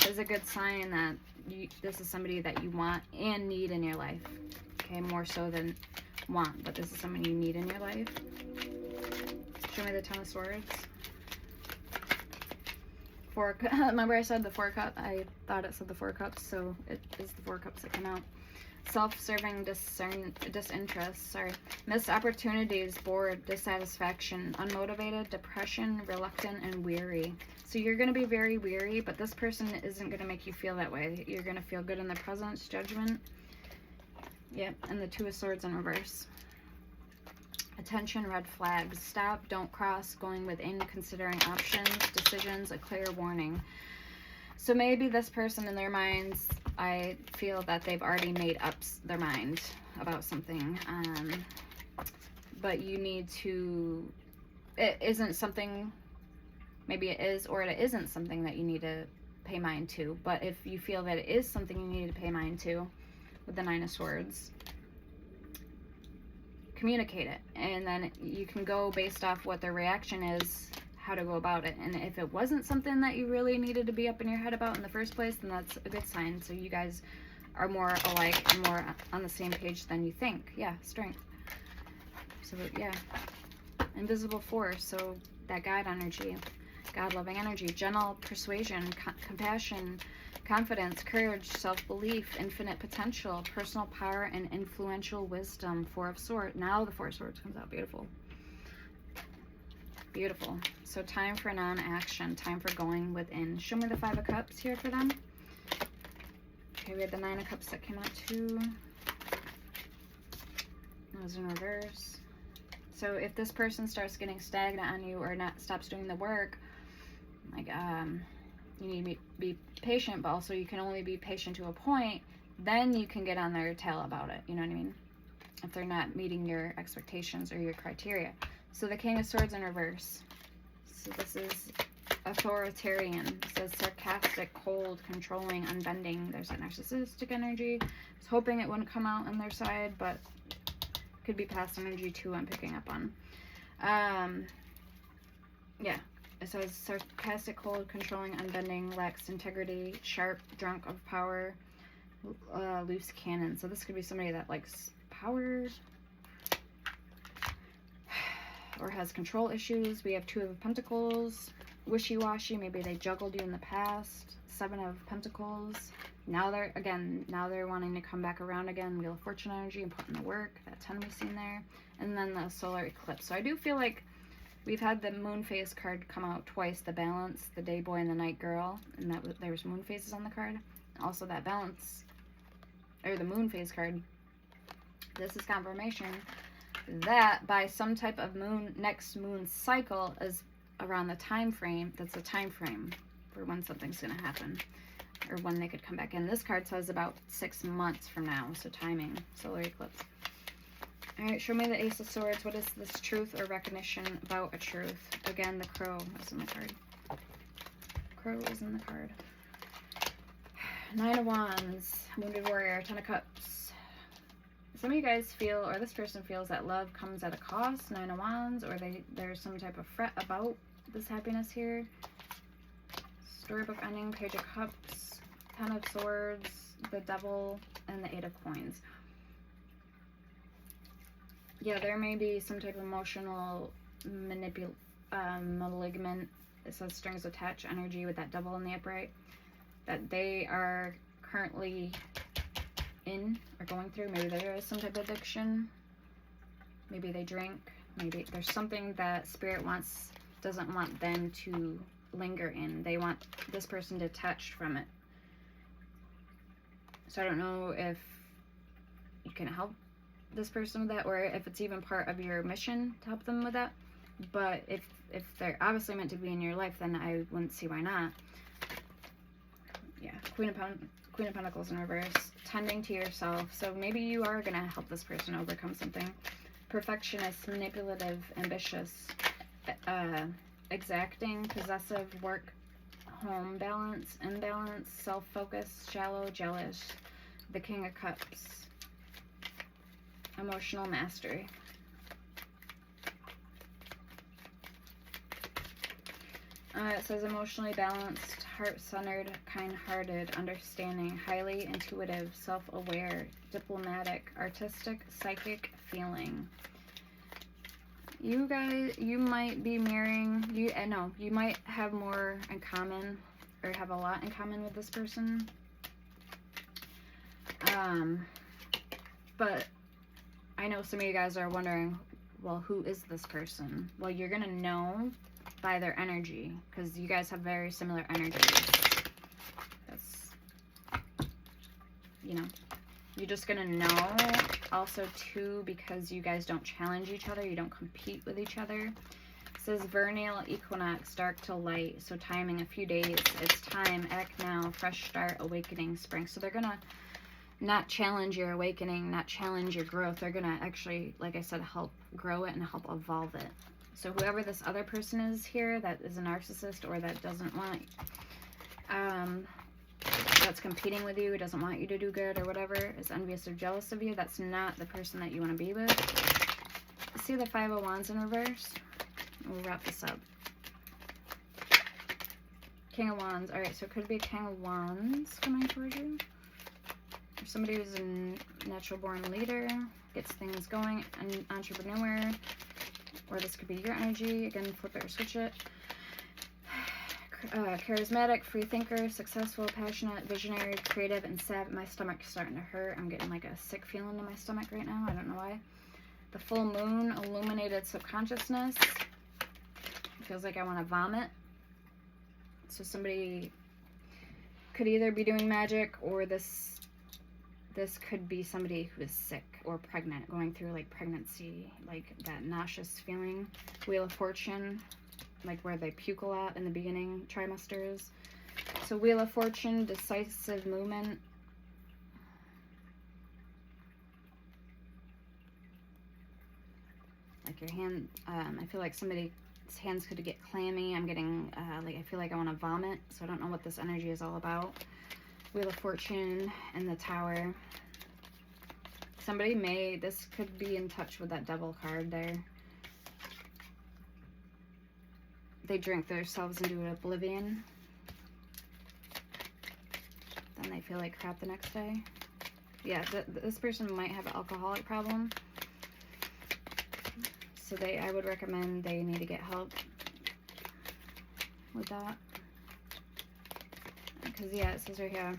is a good sign that this is somebody that you want and need in your life. Okay, more so than want, but this is someone you need in your life. Show me the Ten of Swords. Remember I said the Four Cups? I thought it said the Four Cups, so it is the Four Cups that come out. Self-serving disinterest, missed opportunities, bored, dissatisfaction, unmotivated, depression, reluctant, and weary. So you're going to be very weary, but this person isn't going to make you feel that way. You're going to feel good in the presence, judgment. Yep, and the Two of Swords in reverse. Attention, red flags. Stop, don't cross, going within, considering options, decisions, a clear warning. So maybe this person in their minds, I feel that they've already made up their mind about something. But you need to, it isn't something, maybe it is or it isn't something that you need to pay mind to. But if you feel that it is something you need to pay mind to, with the Nine of Swords, communicate it, and then you can go based off what their reaction is, how to go about it. And if it wasn't something that you really needed to be up in your head about in the first place, then that's a good sign. So you guys are more alike and more on the same page than you think. Yeah, strength. So yeah, invisible force. So that God energy, God-loving energy, gentle persuasion, compassion, confidence, courage, self-belief, infinite potential, personal power, and influential wisdom. Four of Swords. Now the Four of Swords comes out. Beautiful. Beautiful. So time for non-action. Time for going within. Show me the Five of Cups here for them. Okay, we had the Nine of Cups that came out too. That was in reverse. So if this person starts getting stagnant on you or not stops doing the work, like you need to be patient, but also you can only be patient to a point. Then you can get on their tail about it. You know what I mean? If they're not meeting your expectations or your criteria. So the King of Swords in reverse. So this is authoritarian. It says sarcastic, cold, controlling, unbending. There's that narcissistic energy. I was hoping it wouldn't come out on their side, but could be past energy too, I'm picking up on. Yeah. It says sarcastic, cold, controlling, unbending, lacks integrity, sharp, drunk of power, loose cannon. So this could be somebody that likes power or has control issues. We have Two of Pentacles, wishy-washy. Maybe they juggled you in the past. Seven of Pentacles. Now they're wanting to come back around again. Wheel of Fortune energy and put in the work. That 10 we've seen there. And then the solar eclipse. So I do feel like we've had the moon phase card come out twice. The balance, the day boy and the night girl. And that there's moon phases on the card. Also that balance, or the moon phase card. This is confirmation that by some type of next moon cycle is around the time frame. That's a time frame for when something's going to happen, or when they could come back in. This card says about 6 months from now, so timing. Solar eclipse. Alright, show me the Ace of Swords. What is this truth or recognition about a truth? Again, the Crow is in the card. Crow is in the card. Nine of Wands, Wounded Warrior, Ten of Cups. Some of you guys feel, or this person feels, that love comes at a cost, Nine of Wands, or there's some type of fret about this happiness here. Storybook ending, Page of Cups, Ten of Swords, the Devil, and the Eight of Coins. Yeah, there may be some type of emotional malignant, it says strings attached energy with that Devil in the upright, that they are currently in or going through. Maybe there is some type of addiction. Maybe they drink. Maybe there's something that Spirit doesn't want them to linger in. They want this person detached from it. So I don't know if you can help this person with that, or if it's even part of your mission to help them with that. But if they're obviously meant to be in your life, then I wouldn't see why not. Yeah, Queen of Pentacles in reverse, tending to yourself. So maybe you are going to help this person overcome something. Perfectionist, manipulative, ambitious, exacting, possessive, work, home, balance, imbalance, self-focused, shallow, jealous, the King of Cups. Emotional mastery. It says emotionally balanced, heart-centered, kind-hearted, understanding, highly intuitive, self-aware, diplomatic, artistic, psychic, feeling. You guys, you might be mirroring, you might have more in common, or have a lot in common with this person. But I know some of you guys are wondering, well, who is this person? Well, you're going to know by their energy, because you guys have very similar energies. That's, you know, you're just going to know. Also, too, because you guys don't challenge each other, you don't compete with each other. It says vernal equinox, dark to light, so timing a few days. It's time, act now, fresh start, awakening, spring. So they're going to not challenge your awakening, not challenge your growth. They're going to actually, like I said, help grow it and help evolve it. So whoever this other person is here that is a narcissist, or that doesn't want, that's competing with you, doesn't want you to do good or whatever, is envious or jealous of you, that's not the person that you want to be with. See the Five of Wands in reverse? We'll wrap this up. King of Wands. Alright, so it could be a King of Wands coming towards you. Or somebody who's a natural born leader, gets things going, an entrepreneur, or this could be your energy. Again, flip it or switch it. Charismatic, free thinker, successful, passionate, visionary, creative, and sad. My stomach's starting to hurt. I'm getting like a sick feeling in my stomach right now. I don't know why. The full moon, illuminated subconsciousness. It feels like I want to vomit. So somebody could either be doing magic, or this could be somebody who is sick or pregnant, going through like pregnancy, like that nauseous feeling. Wheel of Fortune, like where they puke a lot in the beginning trimesters. So Wheel of Fortune, decisive movement. Like your hand, I feel like somebody's hands could get clammy. I'm getting, like I feel like I want to vomit. So I don't know what this energy is all about. Wheel of Fortune and the Tower. Somebody this could be in touch with that Devil card there. They drink themselves into oblivion. Then they feel like crap the next day. Yeah, this person might have an alcoholic problem. So I would recommend they need to get help with that. Because, yeah, it says right here,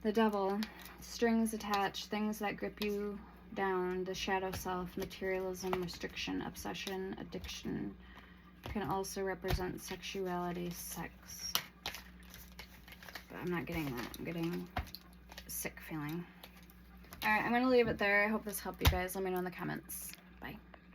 the Devil, strings attached, things that grip you down, the shadow self, materialism, restriction, obsession, addiction, can also represent sexuality, sex. But I'm not getting that. I'm getting a sick feeling. Alright, I'm going to leave it there. I hope this helped you guys. Let me know in the comments.